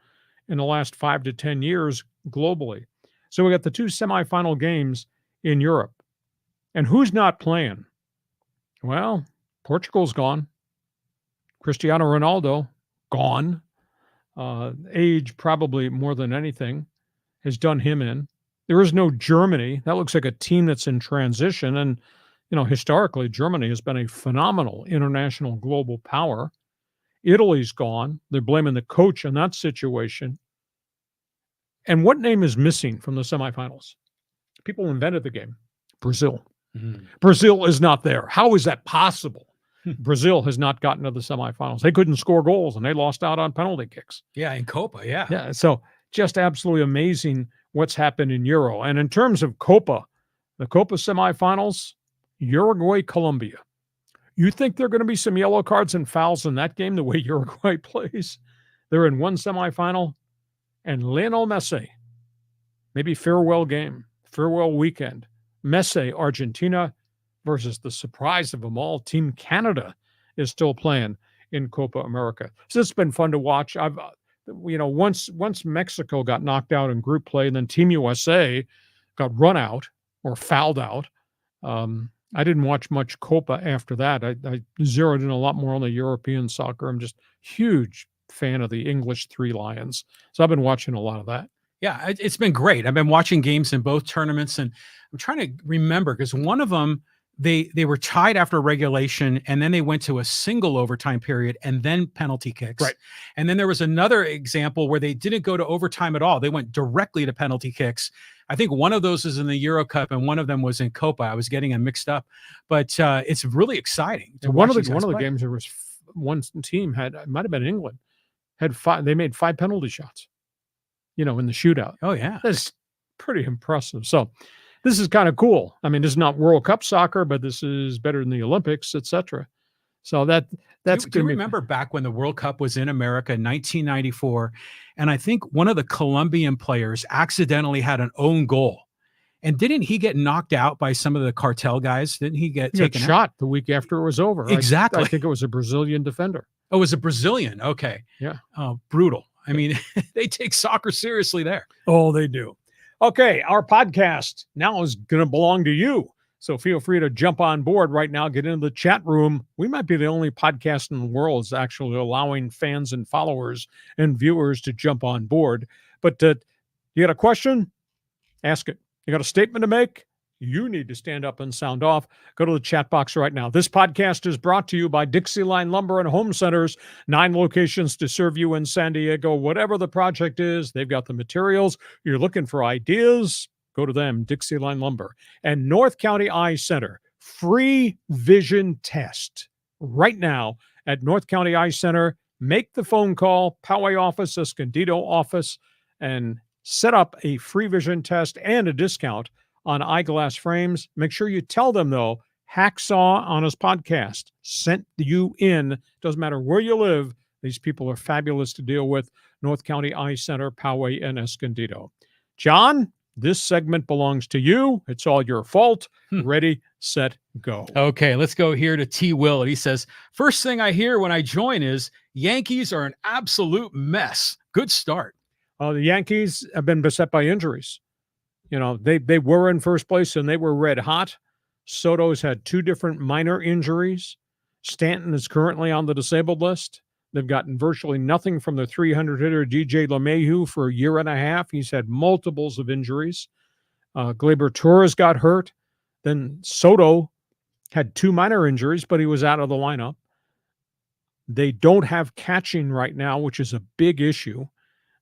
in the last 5 to 10 years globally. So we got the two semifinal games in Europe. And who's not playing? Well, Portugal's gone. Cristiano Ronaldo, gone. Age, probably more than anything, has done him in. There is no Germany. That looks like a team that's in transition. And, you know, historically, Germany has been a phenomenal international global power. Italy's gone. They're blaming the coach on that situation. And what name is missing from the semifinals? People invented the game. Brazil. Mm-hmm. Brazil is not there. How is that possible? Brazil has not gotten to the semifinals. They couldn't score goals, and they lost out on penalty kicks. Yeah, in Copa, yeah. Yeah, so just absolutely amazing what's happened in Euro. And in terms of Copa, the Copa semifinals, Uruguay, Colombia. You think there are going to be some yellow cards and fouls in that game the way Uruguay plays? They're in one semifinal, and Lionel Messi, maybe farewell game, farewell weekend. Messi, Argentina versus the surprise of them all, Team Canada is still playing in Copa America. So it's been fun to watch. I've, once Mexico got knocked out in group play, and then Team USA got run out or fouled out. I didn't watch much Copa after that. I zeroed in a lot more on the European soccer. I'm just huge fan of the English Three Lions. So I've been watching a lot of that. Yeah, it's been great. I've been watching games in both tournaments, and I'm trying to remember because one of them, they were tied after regulation, and then they went to a single overtime period and then penalty kicks. Right. And then there was another example where they didn't go to overtime at all. They went directly to penalty kicks. I think one of those is in the Euro Cup and one of them was in Copa. I was getting them mixed up, but it's really exciting. One of the games, there was one team it might have been England, had five. They made 5 penalty shots, in the shootout. Oh yeah. That's pretty impressive. So this is kind of cool. I mean, this is not World Cup soccer, but this is better than the Olympics, etc. So that's do you remember back when the World Cup was in America in 1994, and I think one of the Colombian players accidentally had an own goal, and didn't he get knocked out by some of the cartel guys? Didn't he get taken shot the week after it was over? Exactly. I think it was a Brazilian defender. Oh, it was a Brazilian. Okay. Yeah. Oh, brutal. I mean, they take soccer seriously there. Oh, they do. Okay, our podcast now is going to belong to you. So feel free to jump on board right now, get into the chat room. We might be the only podcast in the world that's actually allowing fans and followers and viewers to jump on board. But you got a question? Ask it. You got a statement to make? You need to stand up and sound off. Go to the chat box right now. This podcast is brought to you by DIXIELINE Lumber and Home Centers. 9 locations to serve you in San Diego. Whatever the project is, they've got the materials. You're looking for ideas, go to them, DIXIELINE Lumber. And North County Eye Center, free vision test right now at North County Eye Center. Make the phone call, Poway office, Escondido office, and set up a free vision test and a discount on eyeglass frames. Make sure you tell them, though, Hacksaw on his podcast sent you in. Doesn't matter where you live. These people are fabulous to deal with. North County Eye Center, Poway, and Escondido. John, this segment belongs to you. It's all your fault. Ready, set, go. Okay, let's go here to T. Willett. He says, first thing I hear when I join is Yankees are an absolute mess. Good start. The Yankees have been beset by injuries. They were in first place and they were red hot. Soto's had 2 different minor injuries. Stanton is currently on the disabled list. They've gotten virtually nothing from their 300 hitter DJ LeMahieu for a year and a half. He's had multiples of injuries. Gleyber Torres got hurt. Then Soto had 2 minor injuries, but he was out of the lineup. They don't have catching right now, which is a big issue.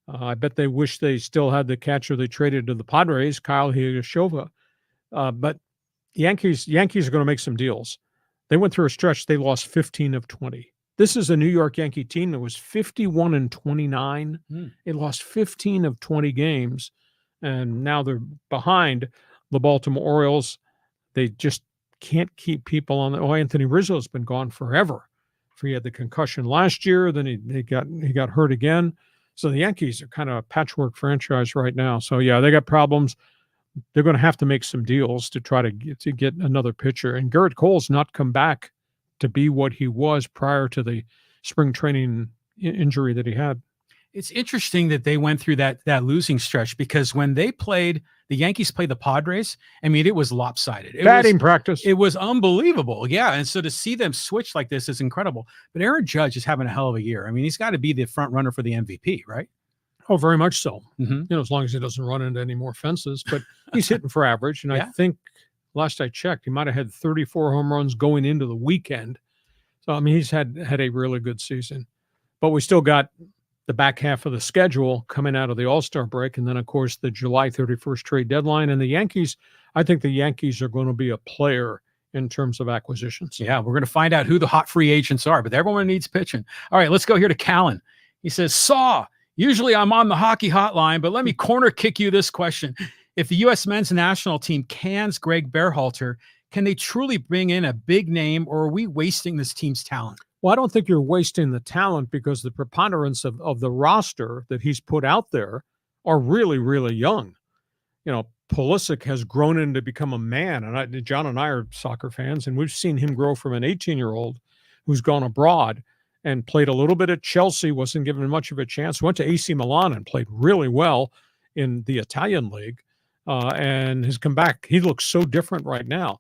I bet they wish they still had the catcher they traded to the Padres, Kyle Higashioka. But Yankees are going to make some deals. They went through a stretch. They lost 15 of 20. This is a New York Yankee team that was 51-29. They lost 15 of 20 games, and now they're behind the Baltimore Orioles. They just can't keep people on. Anthony Rizzo's been gone forever. He had the concussion last year, then he got hurt again. So the Yankees are kind of a patchwork franchise right now. So yeah, they got problems. They're going to have to make some deals to try to get another pitcher. And Garrett Cole's not come back to be what he was prior to the spring training injury that he had. It's interesting that they went through that losing stretch, because when the Yankees played the Padres, I mean, it was lopsided. Batting practice. It was unbelievable. Yeah. And so to see them switch like this is incredible. But Aaron Judge is having a hell of a year. I mean, he's got to be the front runner for the MVP, right? Oh, very much so. Mm-hmm. As long as he doesn't run into any more fences. But he's hitting for average. And I think last I checked, he might have had 34 home runs going into the weekend. So, I mean, he's had a really good season. But we still got the back half of the schedule coming out of the All-Star break. And then, of course, the July 31st trade deadline. And the Yankees, I think the Yankees are going to be a player in terms of acquisitions. Yeah, we're going to find out who the hot free agents are, but everyone needs pitching. All right, let's go here to Callan. He says, usually I'm on the hockey hotline, but let me corner kick you this question. If the U.S. men's national team cans Greg Berhalter, can they truly bring in a big name, or are we wasting this team's talent? Well, I don't think you're wasting the talent, because the preponderance of the roster that he's put out there are really, really young. Pulisic has grown into become a man, and John and I are soccer fans, and we've seen him grow from an 18-year-old who's gone abroad and played a little bit at Chelsea, wasn't given much of a chance, went to AC Milan and played really well in the Italian league, and has come back. He looks so different right now.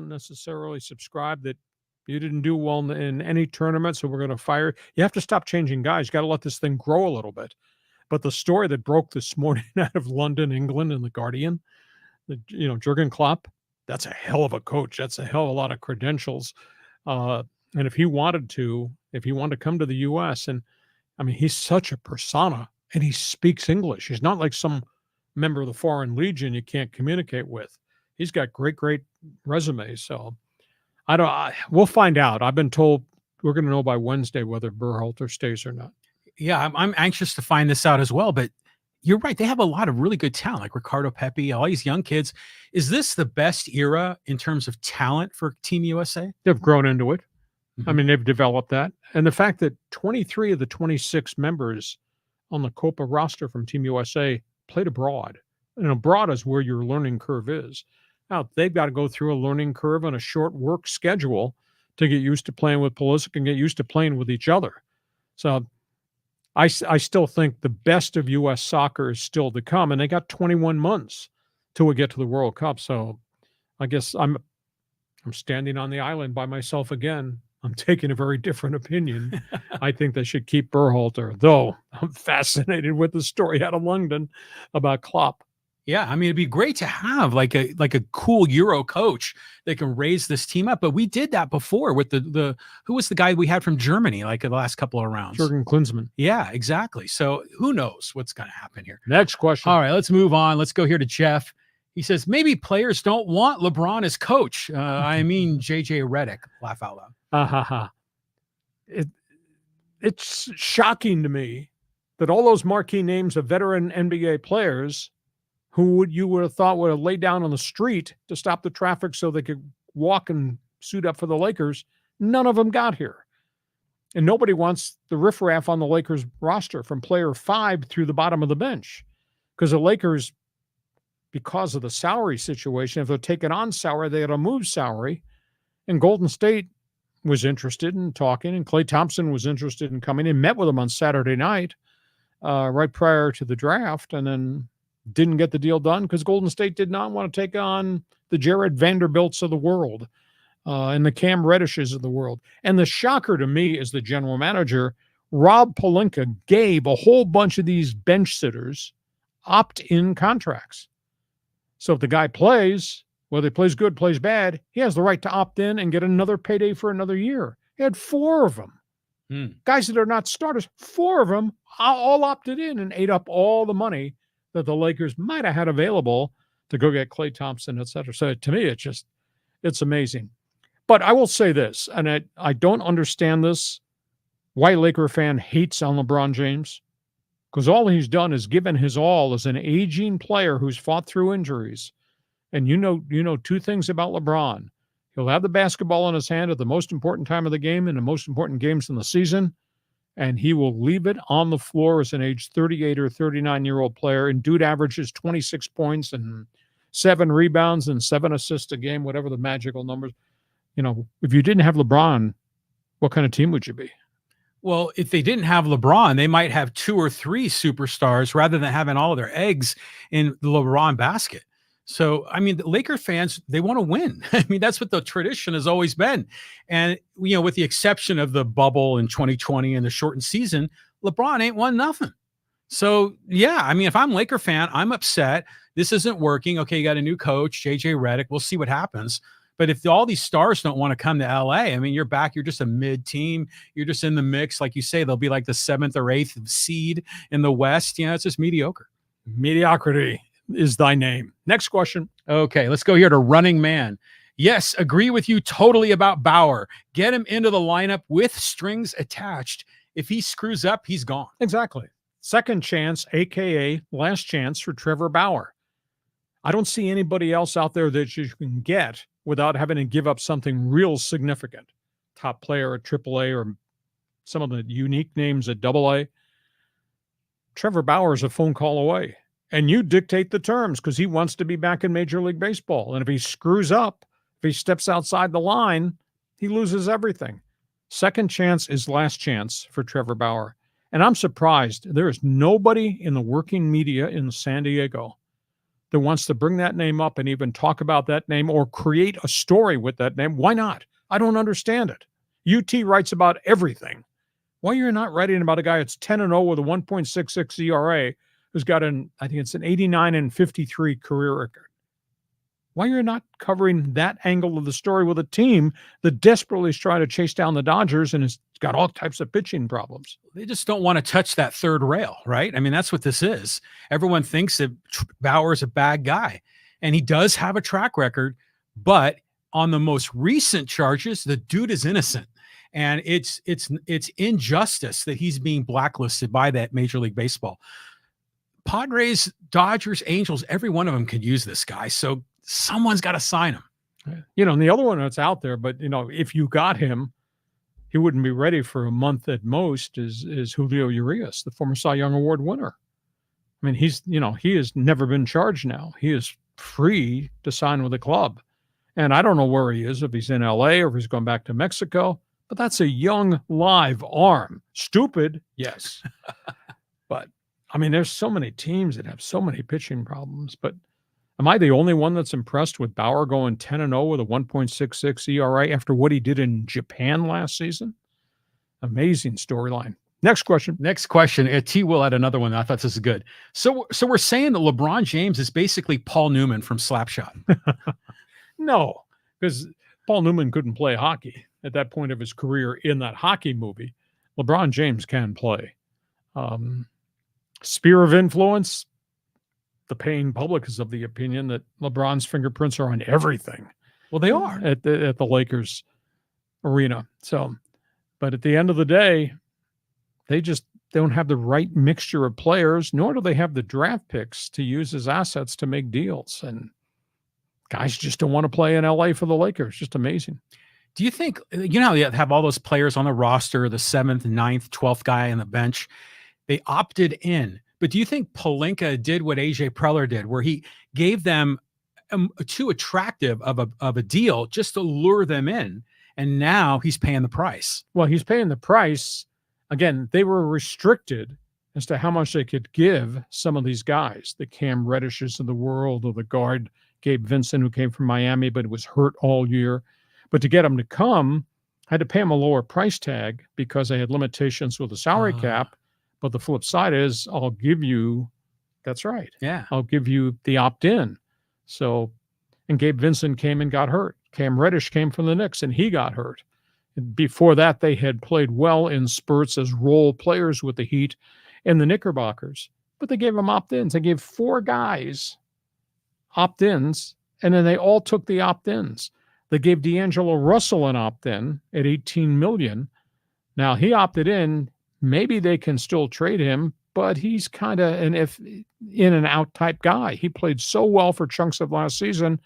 Necessarily subscribe that you didn't do well in any tournament, so we're going to fire. You have to stop changing guys. You got to let this thing grow a little bit. But the story that broke this morning out of London, England, in the Guardian, Jurgen Klopp, that's a hell of a coach. That's a hell of a lot of credentials. And if he wanted to come to the U.S., and I mean, he's such a persona, and he speaks English. He's not like some member of the Foreign Legion you can't communicate with. He's got great resume. So we'll find out. I've been told we're going to know by Wednesday whether Berhalter stays or not. Yeah, I'm anxious to find this out as well. But you're right. They have a lot of really good talent, like Ricardo Pepi, all these young kids. Is this the best era in terms of talent for Team USA? They've grown into it. Mm-hmm. I mean, they've developed that. And the fact that 23 of the 26 members on the Copa roster from Team USA played abroad. And abroad is where your learning curve is. Now, they've got to go through a learning curve on a short work schedule to get used to playing with Pulisic and get used to playing with each other. So I still think the best of U.S. soccer is still to come, and they got 21 months till we get to the World Cup. So I guess I'm standing on the island by myself again. I'm taking a very different opinion. I think they should keep Berhalter, though I'm fascinated with the story out of London about Klopp. Yeah, I mean, it'd be great to have like a cool Euro coach that can raise this team up. But we did that before with the who was the guy we had from Germany, like the last couple of rounds? Jürgen Klinsmann. Yeah, exactly. So who knows what's going to happen here? Next question. All right, let's move on. Let's go here to Jeff. He says, maybe players don't want LeBron as coach. I mean, JJ Redick, laugh out loud. It's shocking to me that all those marquee names of veteran NBA players who you would have thought would have laid down on the street to stop the traffic so they could walk and suit up for the Lakers, none of them got here. And nobody wants the riffraff on the Lakers roster from player 5 through the bottom of the bench. Because the Lakers, because of the salary situation, if they're taking on salary, they got to move salary. And Golden State was interested in talking, and KLAY Thompson was interested in coming and met with them on Saturday night, right prior to the draft. And then didn't get the deal done because Golden State did not want to take on the Jared Vanderbilts of the world and the Cam Reddishes of the world. And the shocker to me is the general manager, Rob Pelinka, gave a whole bunch of these bench sitters opt-in contracts. So if the guy plays, whether he plays good, plays bad, he has the right to opt in and get another payday for another year. He had 4 of them. Guys that are not starters, 4 of them all opted in and ate up all the money that the Lakers might have had available to go get Klay Thompson, et cetera. So to me, it's amazing. But I will say this, and I don't understand this, why Laker fan hates on LeBron James, because all he's done is given his all as an aging player who's fought through injuries. And you know 2 things about LeBron. He'll have the basketball in his hand at the most important time of the game and the most important games in the season, and he will leave it on the floor as an age 38 or 39-year-old player. And dude averages 26 points and 7 rebounds and 7 assists a game, whatever the magical numbers. If you didn't have LeBron, what kind of team would you be? Well, if they didn't have LeBron, they might have 2 or 3 superstars rather than having all of their eggs in the LeBron basket. So, I mean, the Laker fans, they want to win. I mean, that's what the tradition has always been. And, with the exception of the bubble in 2020 and the shortened season, LeBron ain't won nothing. So, yeah, I mean, if I'm a Laker fan, I'm upset. This isn't working. Okay, you got a new coach, JJ Redick. We'll see what happens. But if all these stars don't want to come to LA, I mean, you're back. You're just a mid team. You're just in the mix. Like you say, they'll be like the 7th or 8th seed in the West. It's just mediocre. Mediocrity is thy name. Next question. Okay, let's go here to Running Man. Yes, agree with you totally about Bauer. Get him into the lineup with strings attached. If he screws up, he's gone. Exactly. Second chance, a.k.a. last chance for Trevor Bauer. I don't see anybody else out there that you can get without having to give up something real significant. Top player at AAA or some of the unique names at AA. Trevor Bauer is a phone call away. And you dictate the terms because he wants to be back in Major League Baseball. And if he screws up, if he steps outside the line, he loses everything. Second chance is last chance for Trevor Bauer. And I'm surprised there is nobody in the working media in San Diego that wants to bring that name up and even talk about that name or create a story with that name. Why not? I don't understand it. UT writes about everything. Why you're not writing about a guy that's 10-0 with a 1.66 ERA who's got I think it's an 89-53 career record. Why you're not covering that angle of the story with a team that desperately is trying to chase down the Dodgers and has got all types of pitching problems? They just don't want to touch that third rail, right? I mean, that's what this is. Everyone thinks that Bauer is a bad guy, and he does have a track record, but on the most recent charges, the dude is innocent. And it's injustice that he's being blacklisted by that Major League Baseball. Padres, Dodgers, Angels, every one of them could use this guy. So someone's got to sign him. And the other one that's out there, but, if you got him, he wouldn't be ready for a month at most is Julio Urias, the former Cy Young Award winner. I mean, he has never been charged now. He is free to sign with the club. And I don't know where he is, if he's in LA or if he's going back to Mexico, but that's a young, live arm. Stupid, yes. But I mean, there's so many teams that have so many pitching problems, but am I the only one that's impressed with Bauer going 10-0 with a 1.66 ERA after what he did in Japan last season? Amazing storyline. Next question. T. Will had another one. I thought this is good. So we're saying that LeBron James is basically Paul Newman from Slapshot. No, because Paul Newman couldn't play hockey at that point of his career in that hockey movie. LeBron James can play. Sphere of influence, the paying public is of the opinion that LeBron's fingerprints are on everything. Well, they are at the Lakers arena. So, but at the end of the day, they just don't have the right mixture of players, nor do they have the draft picks to use as assets to make deals. And guys just don't want to play in LA for the Lakers. Just amazing. Do you think, how they have all those players on the roster, the 7th, 9th, 12th guy on the bench? They opted in. But do you think Pelinka did what AJ Preller did, where he gave them too attractive of a deal just to lure them in, and now he's paying the price? Well, he's paying the price. Again, they were restricted as to how much they could give some of these guys, the Cam Reddishes of the world, or the guard Gabe Vincent, who came from Miami but was hurt all year. But to get them to come, I had to pay them a lower price tag because they had limitations with the salary cap. But the flip side is I'll give you, that's right. Yeah. I'll give you the opt-in. So, and Gabe Vincent came and got hurt. Cam Reddish came from the Knicks and he got hurt. Before that, they had played well in spurts as role players with the Heat and the Knickerbockers. But they gave them opt-ins. They gave 4 guys opt-ins, and then they all took the opt-ins. They gave D'Angelo Russell an opt-in at $18 million. Now, he opted in. Maybe they can still trade him, but he's kind of an in and out type guy. He played so well for chunks of last season,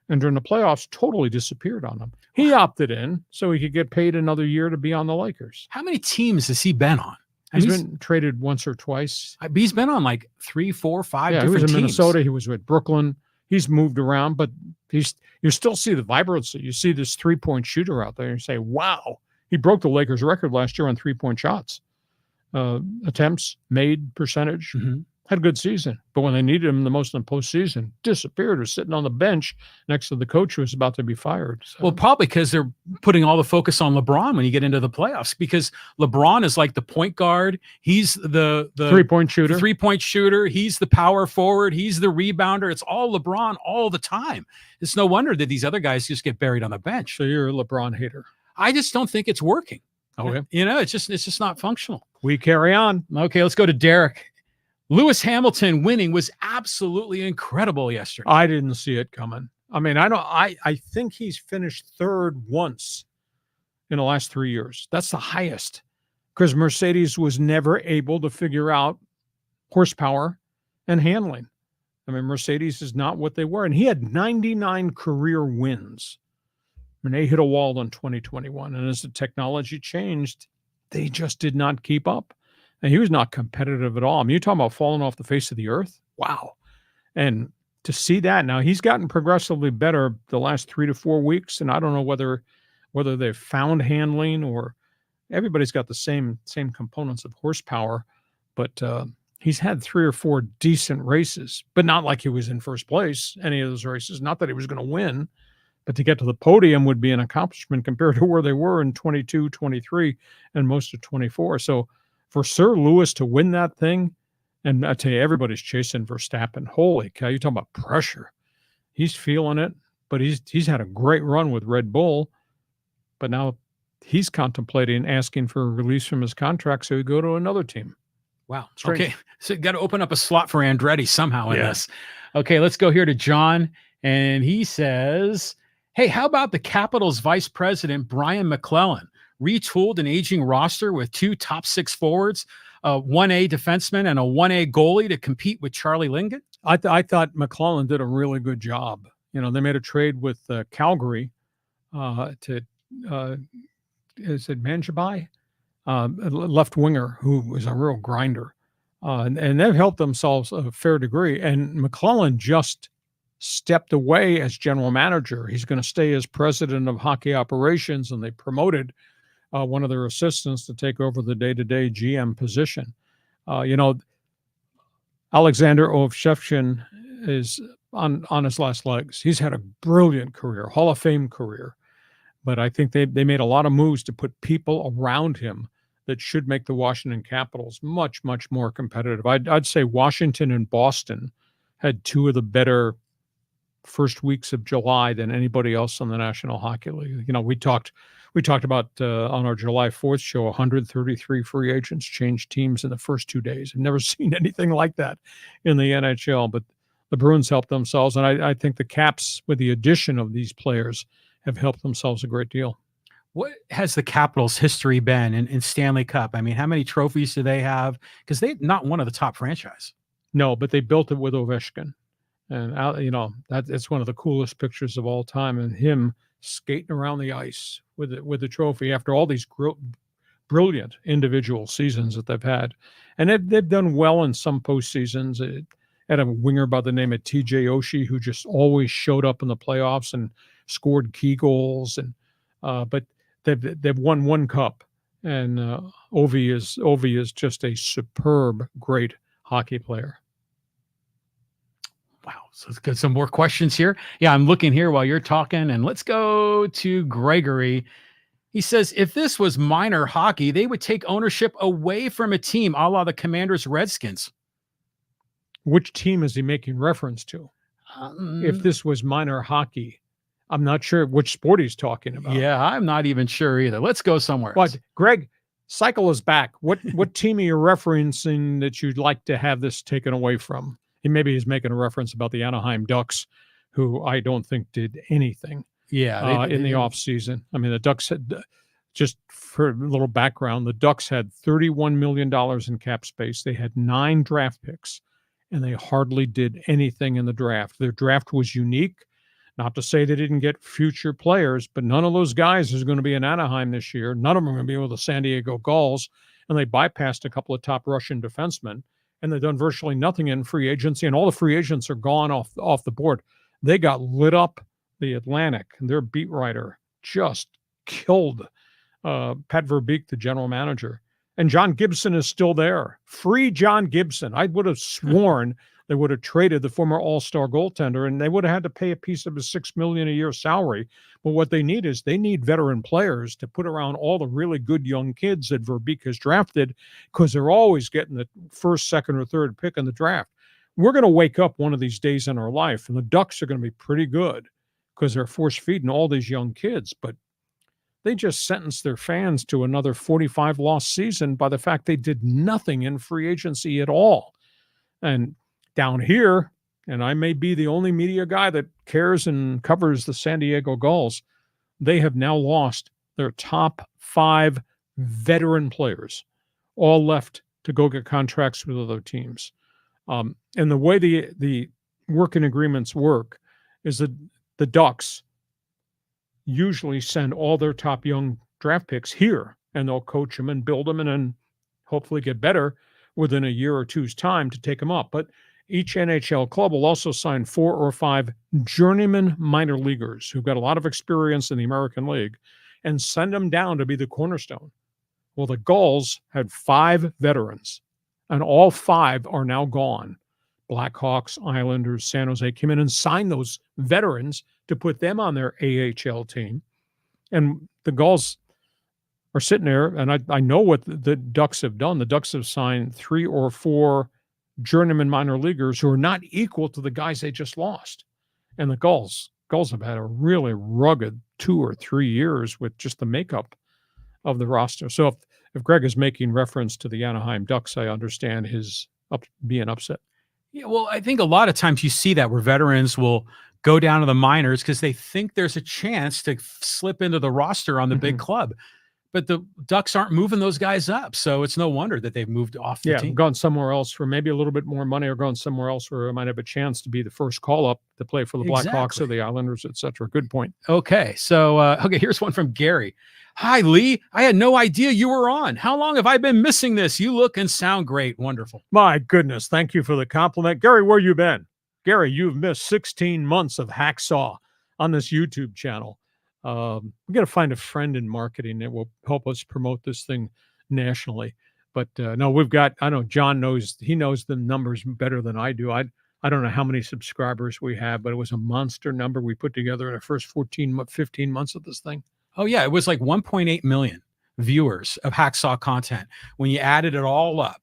and during the playoffs, totally disappeared on them. He opted in so he could get paid another year to be on the Lakers. How many teams has he been on? He's been traded once or twice. He's been on like 3, 4, 5 different teams. He was in Minnesota. He was with Brooklyn. He's moved around, but you still see the vibrancy. You see this three-point shooter out there and you say, wow, he broke the Lakers record last year on three-point shots. Attempts, made, percentage. Had a good season. But when they needed him the most in the postseason, disappeared, was sitting on the bench next to the coach who was about to be fired. So. Well, probably because they're putting all the focus on LeBron when you get into the playoffs, because LeBron is like the point guard. He's the three-point shooter. Three-point shooter. He's the power forward. He's the rebounder. It's all LeBron all the time. It's no wonder that these other guys just get buried on the bench. So you're a LeBron hater. I just don't think it's working. Okay. It's just not functional. We carry on. Okay, let's go to Derek. Lewis Hamilton winning was absolutely incredible yesterday. I didn't see it coming. I mean, I think he's finished third once in the last 3 years. That's the highest, because Mercedes was never able to figure out horsepower and handling. I mean, Mercedes is not what they were. And he had 99 career wins. I mean, they hit a wall in 2021. And as the technology changed, they just did not keep up. And he was not competitive at all. I mean, you're talking about falling off the face of the earth? Wow. And to see that now, he's gotten progressively better the last 3 to 4 weeks. And I don't know whether they've found handling, or everybody's got the same components of horsepower. But he's had 3 or 4 decent races, but not like he was in first place, any of those races. Not that he was going to win, but to get to the podium would be an accomplishment compared to where they were in 22, 23, and most of 24. So for Sir Lewis to win that thing, and I tell you, everybody's chasing Verstappen. Holy cow, you're talking about pressure. He's feeling it, but he's had a great run with Red Bull, but now he's contemplating asking for a release from his contract so he go to another team. Wow. Strange. Okay, so got to open up a slot for Andretti somehow in this. Okay, let's go here to John, and he says, hey, how about the Capitals vice president, Brian McClellan? Retooled an aging roster with 2 top 6 forwards, a 1A defenseman, and a 1A goalie to compete with Charlie Lindgren? I thought McClellan did a really good job. You know, they made a trade with Calgary to is it Manjabai? A left winger who was a real grinder. And they've helped themselves a fair degree. And McClellan just stepped away as general manager. He's going to stay as president of hockey operations, and they promoted one of their assistants to take over the day-to-day GM position. Alexander Ovechkin is on his last legs. He's had a brilliant career, Hall of Fame career. But I think they made a lot of moves to put people around him that should make the Washington Capitals much, much more competitive. I'd say Washington and Boston had 2 of the better first weeks of July than anybody else in the National Hockey League. You know, we talked about on our July 4th show, 133 free agents changed teams in the first 2 days. I've never seen anything like that in the NHL, but the Bruins helped themselves. And I think the Caps, with the addition of these players, have helped themselves a great deal. What has the Capitals' history been in Stanley Cup? I mean, how many trophies do they have? Because they're not one of the top franchise. No, but they built it with Ovechkin. And, it's one of the coolest pictures of all time. And him skating around the ice with the trophy after all these brilliant individual seasons that they've had. And they've done well in some postseasons. Had a winger by the name of TJ Oshie, who just always showed up in the playoffs and scored key goals. And but they've won 1 cup. And Ovi is just a superb, great hockey player. Wow. So let's get some more questions here. Yeah, I'm looking here while you're talking, and let's go to Gregory. He says, if this was minor hockey, they would take ownership away from a team, a la the Commanders Redskins. Which team is he making reference to? If this was minor hockey, I'm not sure which sport he's talking about. Yeah, I'm not even sure either. Let's go somewhere else. But Greg, cycle is back. What team are you referencing that you'd like to have this taken away from? Maybe he's making a reference about the Anaheim Ducks, who I don't think did anything in the offseason. I mean, the Ducks had, just for a little background, the Ducks had $31 million in cap space. They had 9 draft picks, and they hardly did anything in the draft. Their draft was unique. Not to say they didn't get future players, but none of those guys is going to be in Anaheim this year. None of them are going to be with the San Diego Gulls, and they bypassed a couple of top Russian defensemen, and they've done virtually nothing in free agency, and all the free agents are gone off the board. They got lit up, the Atlantic, and their beat writer just killed Pat Verbeek, the general manager. And John Gibson is still there. Free John Gibson. I would have sworn they would have traded the former All-Star goaltender, and they would have had to pay a piece of his $6 million a year salary. But what they need is they need veteran players to put around all the really good young kids that Verbeek has drafted, because they're always getting the first, second, or third pick in the draft. We're going to wake up one of these days in our life, and the Ducks are going to be pretty good because they're force-feeding all these young kids. But they just sentenced their fans to another 45-loss season by the fact they did nothing in free agency at all. And down here, and I may be the only media guy that cares and covers the San Diego Gulls, they have now lost their top 5 veteran players, all left to go get contracts with other teams. And the way the working agreements work is that the Ducks usually send all their top young draft picks here, and they'll coach them and build them and then hopefully get better within a year or two's time to take them up. But each NHL club will also sign 4 or 5 journeyman minor leaguers who've got a lot of experience in the American League and send them down to be the cornerstone. Well, the Gulls had 5 veterans, and all 5 are now gone. Blackhawks, Islanders, San Jose came in and signed those veterans to put them on their AHL team. And the Gulls are sitting there, and I know what the Ducks have done. The Ducks have signed 3 or 4 journeyman minor leaguers who are not equal to the guys they just lost. And the Gulls have had a really rugged 2 or 3 years with just the makeup of the roster. So if Greg is making reference to the Anaheim Ducks, I understand his being upset. Yeah, well, I think a lot of times you see that where veterans will go down to the minors because they think there's a chance to slip into the roster on the big club. But the Ducks aren't moving those guys up. So it's no wonder that they've moved off the team. Gone somewhere else for maybe a little bit more money, or gone somewhere else where I might have a chance to be the first call-up to play for the Blackhawks or the Islanders, etc. Good point. Okay, so here's one from Gary. Hi, Lee. I had no idea you were on. How long have I been missing this? You look and sound great. Wonderful. My goodness. Thank you for the compliment. Gary, where you been? Gary, you've missed 16 months of Hacksaw on this YouTube channel. We got to find a friend in marketing that will help us promote this thing nationally. But no, I know John knows the numbers better than I do. I don't know how many subscribers we have, but it was a monster number we put together in the first 15 months of this thing. Oh, yeah. It was like 1.8 million viewers of Hacksaw content. When you added it all up,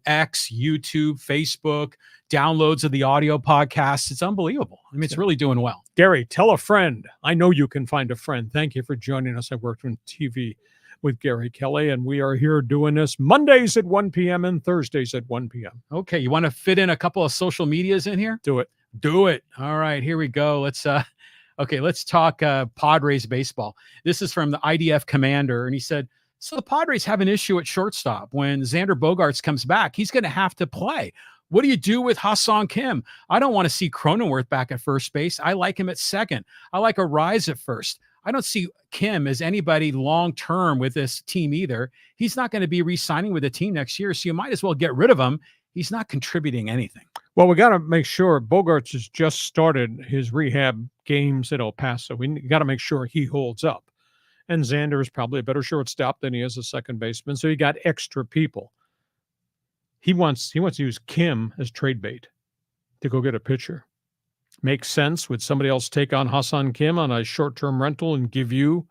X, YouTube, Facebook, downloads of the audio podcasts, it's unbelievable. I mean, it's really doing well. Gary, tell a friend. I know you can find a friend. Thank you for joining us. I worked on TV with Gary Kelly, and we are here doing this Mondays at 1 p.m. and Thursdays at 1 p.m. Okay, you want to fit in a couple of social medias in here? Do it. All right, here we go. Let's talk Padres baseball. This is from the IDF commander, and he said, so the Padres have an issue at shortstop. When Xander Bogaerts comes back, he's going to have to play. What do you do with Ha-Seong Kim? I don't want to see Cronenworth back at first base. I like him at second. I like Arise at first. I don't see Kim as anybody long-term with this team either. He's not going to be re-signing with the team next year, so you might as well get rid of him. He's not contributing anything. Well, we got to make sure Bogaerts has just started his rehab games at El Paso. We got to make sure he holds up. And Xander is probably a better shortstop than he is a second baseman. So you got extra people. He wants to use Kim as trade bait to go get a pitcher. Makes sense. Would somebody else take on Hassan Kim on a short-term rental and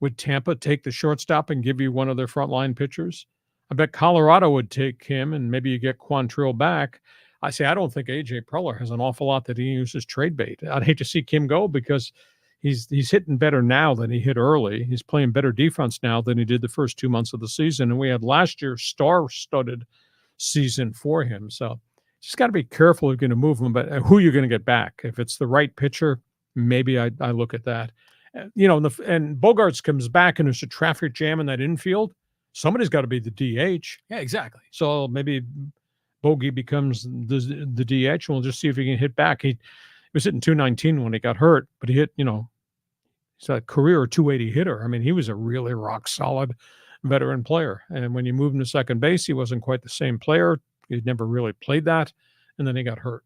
would Tampa take the shortstop and give you one of their frontline pitchers? I bet Colorado would take him, and maybe you get Quantrill back. I don't think A.J. Preller has an awful lot that he uses trade bait. I'd hate to see Kim go because he's hitting better now than he hit early. He's playing better defense now than he did the first 2 months of the season, and we had last year's star-studded season for him. So just got to be careful if you're going to move him, but who you're going to get back. If it's the right pitcher, maybe I look at that. And Bogarts comes back and there's a traffic jam in that infield. Somebody's got to be the DH. Yeah, exactly. So maybe Bogey becomes the DH, and we'll just see if he can hit back. He was hitting 219 when he got hurt, but he hit, he's a career 280 hitter. I mean, he was a really rock solid veteran player. And when you moved him to second base, he wasn't quite the same player. He'd never really played that. And then he got hurt.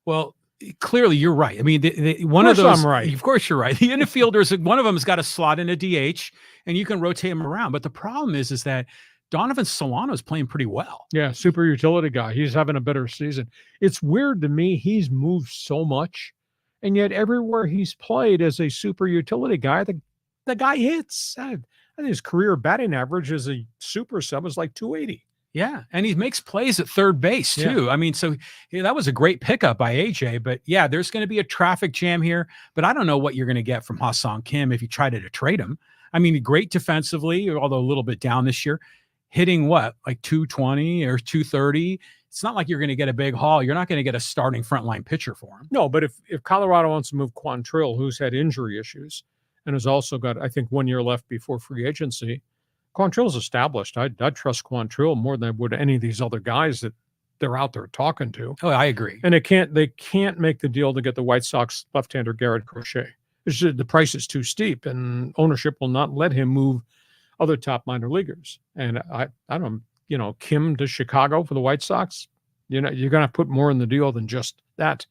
Well, clearly you're right. I mean, one of those, I'm right. Of course you're right. The infielders, one of them has got to slot in a DH and you can rotate him around. But the problem is that Donovan Solano is playing pretty well. Yeah. Super utility guy. He's having a better season. It's weird to me. He's moved so much, and yet everywhere he's played as a super utility guy, the guy hits. I think his career batting average as a super sub is like 280. Yeah, and he makes plays at third base too. Yeah. I mean, so that was a great pickup by AJ. But yeah, there's going to be a traffic jam here. But I don't know what you're going to get from Hassan Kim if you try to trade him. I mean, great defensively, although a little bit down this year. Hitting what, like 220 or 230? It's not like you're going to get a big haul. You're not going to get a starting frontline pitcher for him. No, but if Colorado wants to move Quantrill, who's had injury issues and has also got, I think, 1 year left before free agency, Quantrill's established. I'd trust Quantrill more than I would any of these other guys that they're out there talking to. Oh, I agree. And they can't make the deal to get the White Sox left-hander Garrett Crochet. It's just, the price is too steep, and ownership will not let him move other top minor leaguers. And I don't, Kim to Chicago for the White Sox, you're going to put more in the deal than just that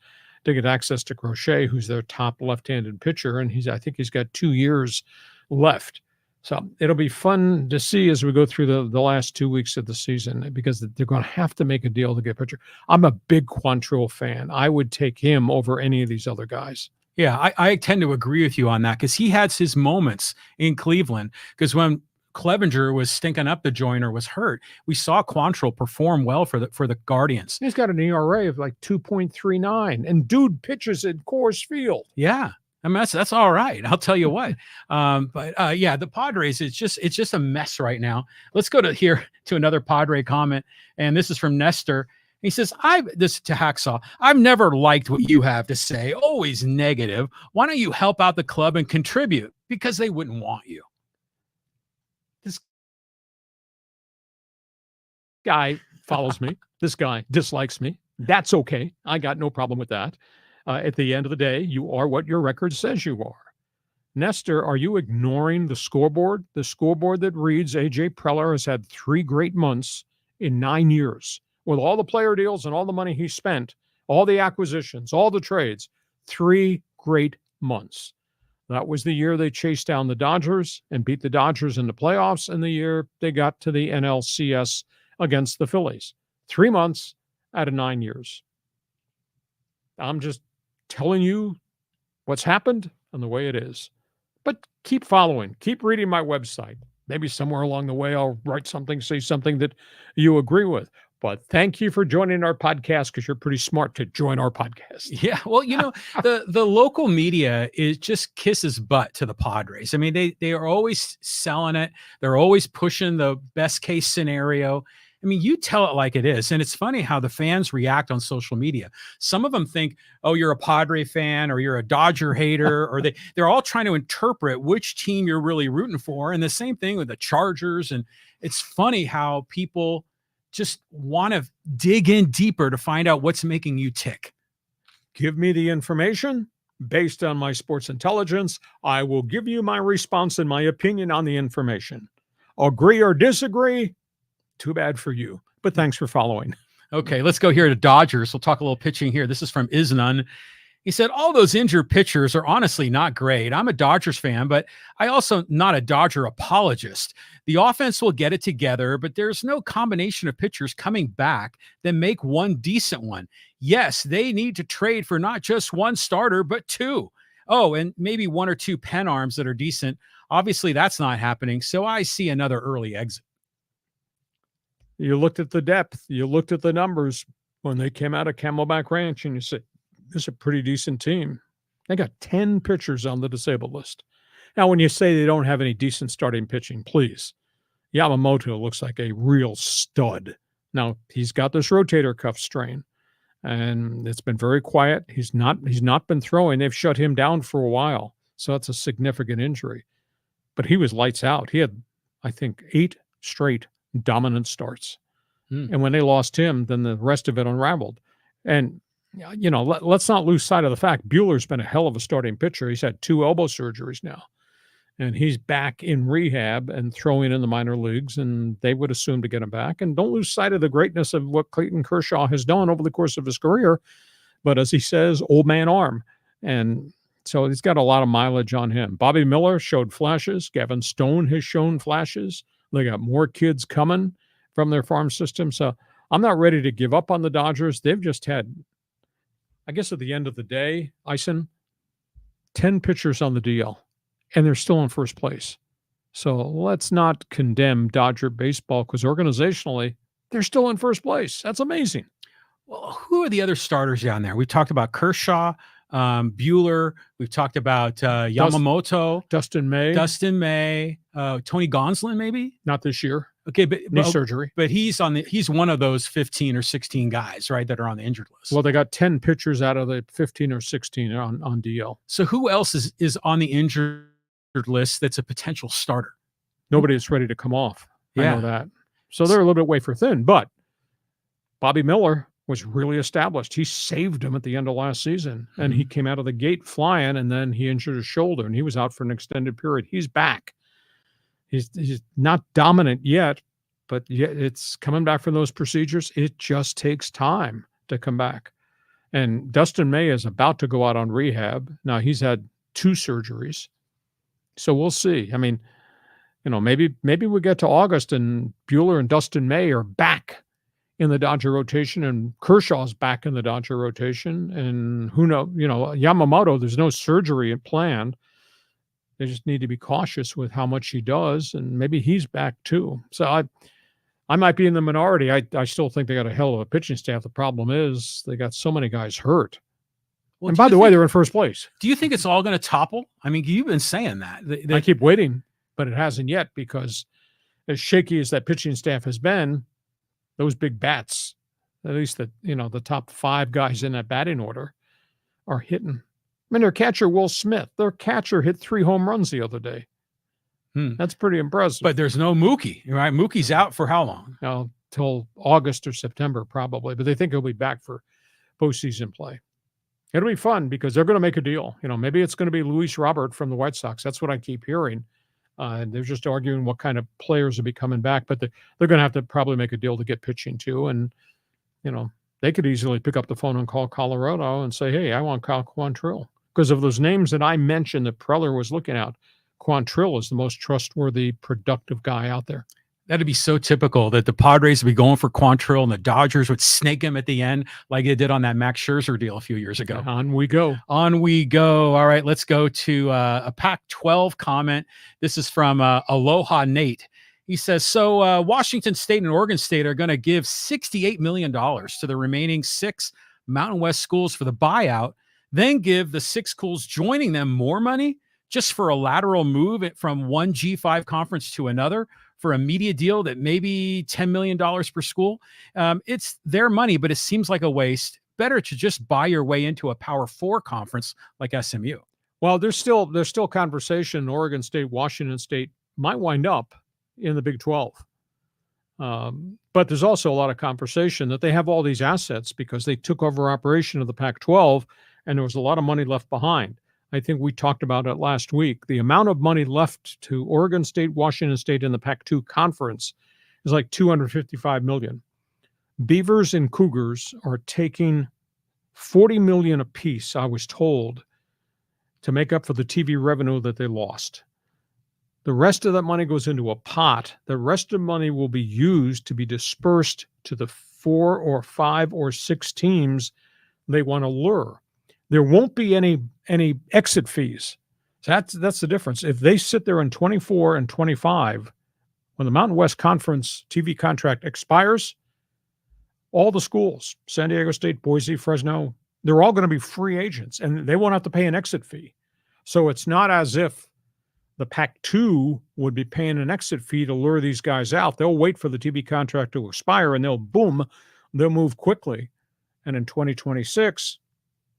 to get access to Crochet, who's their top left-handed pitcher. And I think he's got 2 years left. So it'll be fun to see as we go through the last 2 weeks of the season, because they're going to have to make a deal to get a pitcher. I'm a big Quantrill fan. I would take him over any of these other guys. Yeah, I tend to agree with you on that, because he had his moments in Cleveland. Because when Clevenger was stinking up the joint or was hurt, we saw Quantrill perform well for the Guardians. He's got an ERA of like 2.39, and dude pitches at Coors Field. Yeah. I mean, that's all right. I'll tell you what. But yeah, the Padres, it's just a mess right now. Let's go to another Padre comment. And this is from Nestor. He says, this to Hacksaw, I've never liked what you have to say, always negative. Why don't you help out the club and contribute? Because they wouldn't want you. This guy follows me. This guy dislikes me. That's okay. I got no problem with that. At the end of the day, you are what your record says you are. Nestor, are you ignoring the scoreboard? The scoreboard that reads A.J. Preller has had 3 great months in 9 years. With all the player deals and all the money he spent, all the acquisitions, all the trades, 3 great months. That was the year they chased down the Dodgers and beat the Dodgers in the playoffs, and the year they got to the NLCS against the Phillies. 3 months out of 9 years. I'm just telling you what's happened and the way it is. But keep following. Keep reading my website. Maybe somewhere along the way I'll write something, say something that you agree with. But thank you for joining our podcast, because you're pretty smart to join our podcast. Yeah, well, the local media just kisses butt to the Padres. I mean, they are always selling it. They're always pushing the best case scenario. I mean, you tell it like it is. And it's funny how the fans react on social media. Some of them think, oh, you're a Padre fan or you're a Dodger hater, or they're all trying to interpret which team you're really rooting for. And the same thing with the Chargers. And it's funny how people just want to dig in deeper to find out what's making you tick. Give me the information based on my sports intelligence. I will give you my response and my opinion on the information. Agree or disagree? Too bad for you, but thanks for following. Okay, let's go here to Dodgers. We'll talk a little pitching here. This is from Isnun. He said, all those injured pitchers are honestly not great. I'm a Dodgers fan, but I also not a Dodger apologist. The offense will get it together, but there's no combination of pitchers coming back that make one decent one. Yes, they need to trade for not just one starter, but two. Oh, and maybe one or two pen arms that are decent. Obviously, that's not happening, so I see another early exit. You looked at the depth. You looked at the numbers when they came out of Camelback Ranch, and you said, this is a pretty decent team. They got 10 pitchers on the disabled list. Now, when you say they don't have any decent starting pitching, please. Yamamoto looks like a real stud. Now, he's got this rotator cuff strain, and it's been very quiet. He's not been throwing. They've shut him down for a while, so that's a significant injury. But he was lights out. He had, I think, 8 straight dominant starts. And when they lost him, then the rest of it unraveled. And, you know, let's not lose sight of the fact Buehler's been a hell of a starting pitcher. He's had 2 elbow surgeries now. And he's back in rehab and throwing in the minor leagues, and they would assume to get him back. And don't lose sight of the greatness of what Clayton Kershaw has done over the course of his career. But as he says, old man arm. And so he's got a lot of mileage on him. Bobby Miller showed flashes. Gavin Stone has shown flashes. They got more kids coming from their farm system. So I'm not ready to give up on the Dodgers. They've just had, I guess at the end of the day, Eisen, 10 pitchers on the DL, and they're still in first place. So let's not condemn Dodger baseball because organizationally, they're still in first place. That's amazing. Well, who are the other starters down there? We've talked about Kershaw, Buehler. We've talked about Yamamoto, Dustin May, Tony Gonsolin, maybe not this year. Okay, but knee surgery. But he's one of those 15 or 16 guys, right, that are on the injured list. Well, they got 10 pitchers out of the 15 or 16 on DL. So who else is on the injured list that's a potential starter? Nobody is ready to come off. Yeah. I know that. So they're a little bit wafer thin, but Bobby Miller was really established. He saved him at the end of last season, and he came out of the gate flying, and then he injured his shoulder, and he was out for an extended period. He's back. He's not dominant yet, but yet it's coming back from those procedures. It just takes time to come back. And Dustin May is about to go out on rehab. Now, he's had 2 surgeries. So we'll see. I mean, you know, maybe we get to August and Buehler and Dustin May are back in the Dodger rotation and Kershaw's back in the Dodger rotation. And who knows, you know, Yamamoto, there's no surgery planned. They just need to be cautious with how much he does, and maybe he's back too. So I might be in the minority. I still think they got a hell of a pitching staff. The problem is they got so many guys hurt. Well, and by the way, they're in first place. Do you think it's all going to topple? I mean, you've been saying that. I keep waiting, but it hasn't yet because as shaky as that pitching staff has been, those big bats, at least the top 5 guys in that batting order, are hitting. I mean, their catcher, Will Smith, their catcher hit 3 home runs the other day. That's pretty impressive. But there's no Mookie, right? Mookie's out for how long? Till August or September probably, but they think he'll be back for postseason play. It'll be fun because they're going to make a deal. You know, maybe it's going to be Luis Robert from the White Sox. That's what I keep hearing. They're just arguing what kind of players will be coming back, but they're going to have to probably make a deal to get pitching too. And, you know, they could easily pick up the phone and call Colorado and say, hey, I want Kyle Quantrill. Because of those names that I mentioned that Preller was looking at, Quantrill is the most trustworthy, productive guy out there. That'd be so typical that the Padres would be going for Quantrill and the Dodgers would snake him at the end like they did on that Max Scherzer deal a few years ago. On we go. On we go. All right, let's go to a Pac-12 comment. This is from Aloha Nate. He says, so Washington State and Oregon State are going to give $68 million to the remaining 6 Mountain West schools for the buyout, then give the 6 schools joining them more money just for a lateral move from one G5 conference to another for a media deal that maybe $10 million per school. It's their money, but it seems like a waste. Better to just buy your way into a Power 4 conference like SMU. Well, there's still conversation. Oregon State, Washington State might wind up in the Big 12. But there's also a lot of conversation that they have all these assets because they took over operation of the Pac-12 and there was a lot of money left behind. I think we talked about it last week. The amount of money left to Oregon State, Washington State in the Pac-2 conference is like $255 million. Beavers and Cougars are taking $40 million apiece, I was told, to make up for the TV revenue that they lost. The rest of that money goes into a pot. The rest of the money will be used to be dispersed to the 4 or 5 or 6 teams they want to lure. There won't be any exit fees. So that's the difference. If they sit there in 24 and 25, when the Mountain West Conference TV contract expires, all the schools, San Diego State, Boise, Fresno, they're all going to be free agents, and they won't have to pay an exit fee. So it's not as if the Pac-2 would be paying an exit fee to lure these guys out. They'll wait for the TV contract to expire, and they'll move quickly. And in 2026,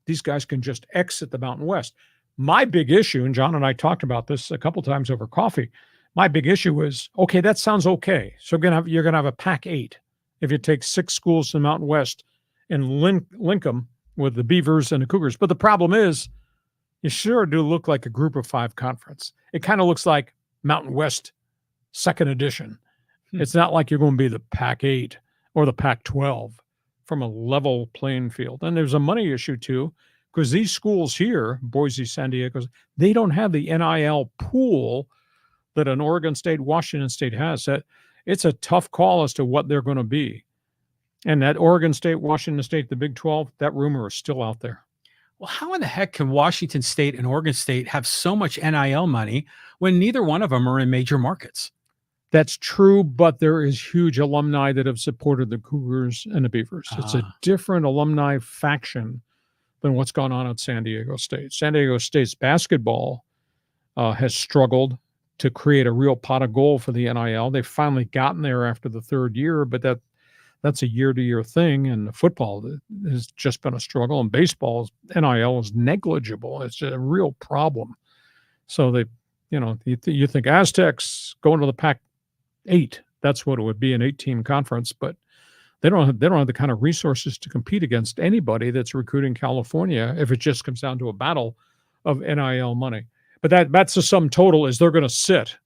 these guys can just exit the Mountain West. My big issue, and John and I talked about this a couple times over coffee, my big issue is, okay, that sounds okay. So you're gonna have a Pac-8 if you take 6 schools in the Mountain West and link them with the Beavers and the Cougars. But the problem is, you sure do look like a group of 5 conference. It kind of looks like Mountain West second edition. It's not like you're going to be the Pac-8 or the Pac-12 from a level playing field. And there's a money issue too, because these schools here, Boise, San Diego, they don't have the NIL pool that an Oregon State, Washington State has. It's a tough call as to what they're going to be. And that Oregon State, Washington State, the Big 12, that rumor is still out there. Well, how in the heck can Washington State and Oregon State have so much NIL money when neither one of them are in major markets? That's true, but there is huge alumni that have supported the Cougars and the Beavers. It's a different alumni faction than what's gone on at San Diego State. San Diego State's basketball has struggled to create a real pot of gold for the NIL. They've finally gotten there after the 3rd year, but that's a year-to-year thing, and football has just been a struggle, and baseball, NIL is negligible. It's a real problem. So you think Aztecs going to the Pac-8, that's what it would be, an 8-team conference, but they don't have the kind of resources to compete against anybody that's recruiting California if it just comes down to a battle of NIL money. But that's the sum total is they're going to sit.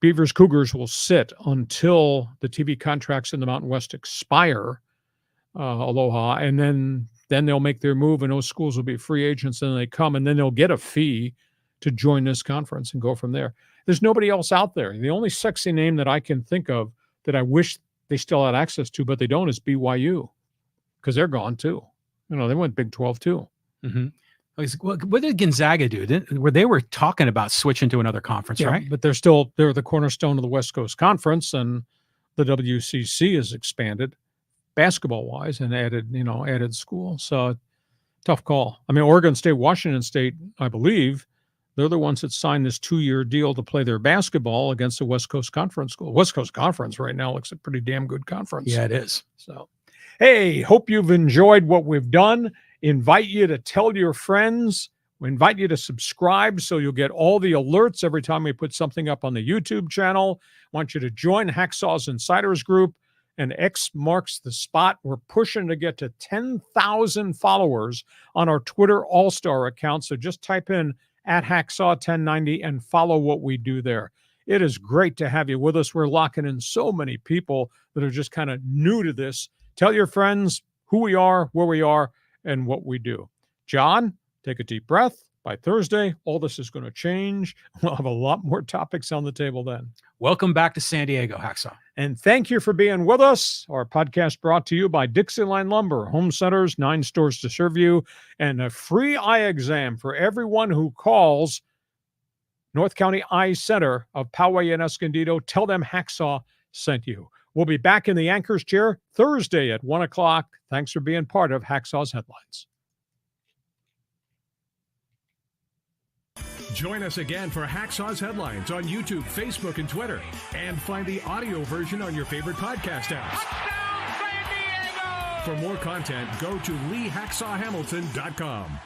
Beavers, Cougars will sit until the TV contracts in the Mountain West expire, Aloha, and then they'll make their move, and those schools will be free agents, and they come, and then they'll get a fee to join this conference and go from there. There's nobody else out there. The only sexy name that I can think of that I wish they still had access to, but they don't, is BYU, because they're gone too. They went Big 12 too. Mm-hmm. What did Gonzaga do? They were talking about switching to another conference, right? But they're the cornerstone of the West Coast Conference, and the WCC has expanded basketball-wise and added school. So tough call. I mean, Oregon State, Washington State, I believe, they're the ones that signed this 2-year deal to play their basketball against the West Coast Conference school. West Coast Conference right now looks a pretty damn good conference. Yeah, it is. So, hey, hope you've enjoyed what we've done. Invite you to tell your friends. We invite you to subscribe so you'll get all the alerts every time we put something up on the YouTube channel. I want you to join Hacksaw's Insiders Group, and X marks the spot. We're pushing to get to 10,000 followers on our Twitter All-Star account. So just type in @Hacksaw1090 and follow what we do there. It is great to have you with us. We're locking in so many people that are just kind of new to this. Tell your friends who we are, where we are, and what we do. John, take a deep breath. By Thursday, all this is going to change. We'll have a lot more topics on the table then. Welcome back to San Diego, Hacksaw. And thank you for being with us. Our podcast brought to you by DIXIELINE Lumber, home centers, 9 stores to serve you, and a free eye exam for everyone who calls North County Eye Center of Poway and Escondido. Tell them Hacksaw sent you. We'll be back in the anchor's chair Thursday at 1 o'clock. Thanks for being part of Hacksaw's Headlines. Join us again for Hacksaw's Headlines on YouTube, Facebook, and Twitter. And find the audio version on your favorite podcast apps. For more content, go to LeeHacksawHamilton.com.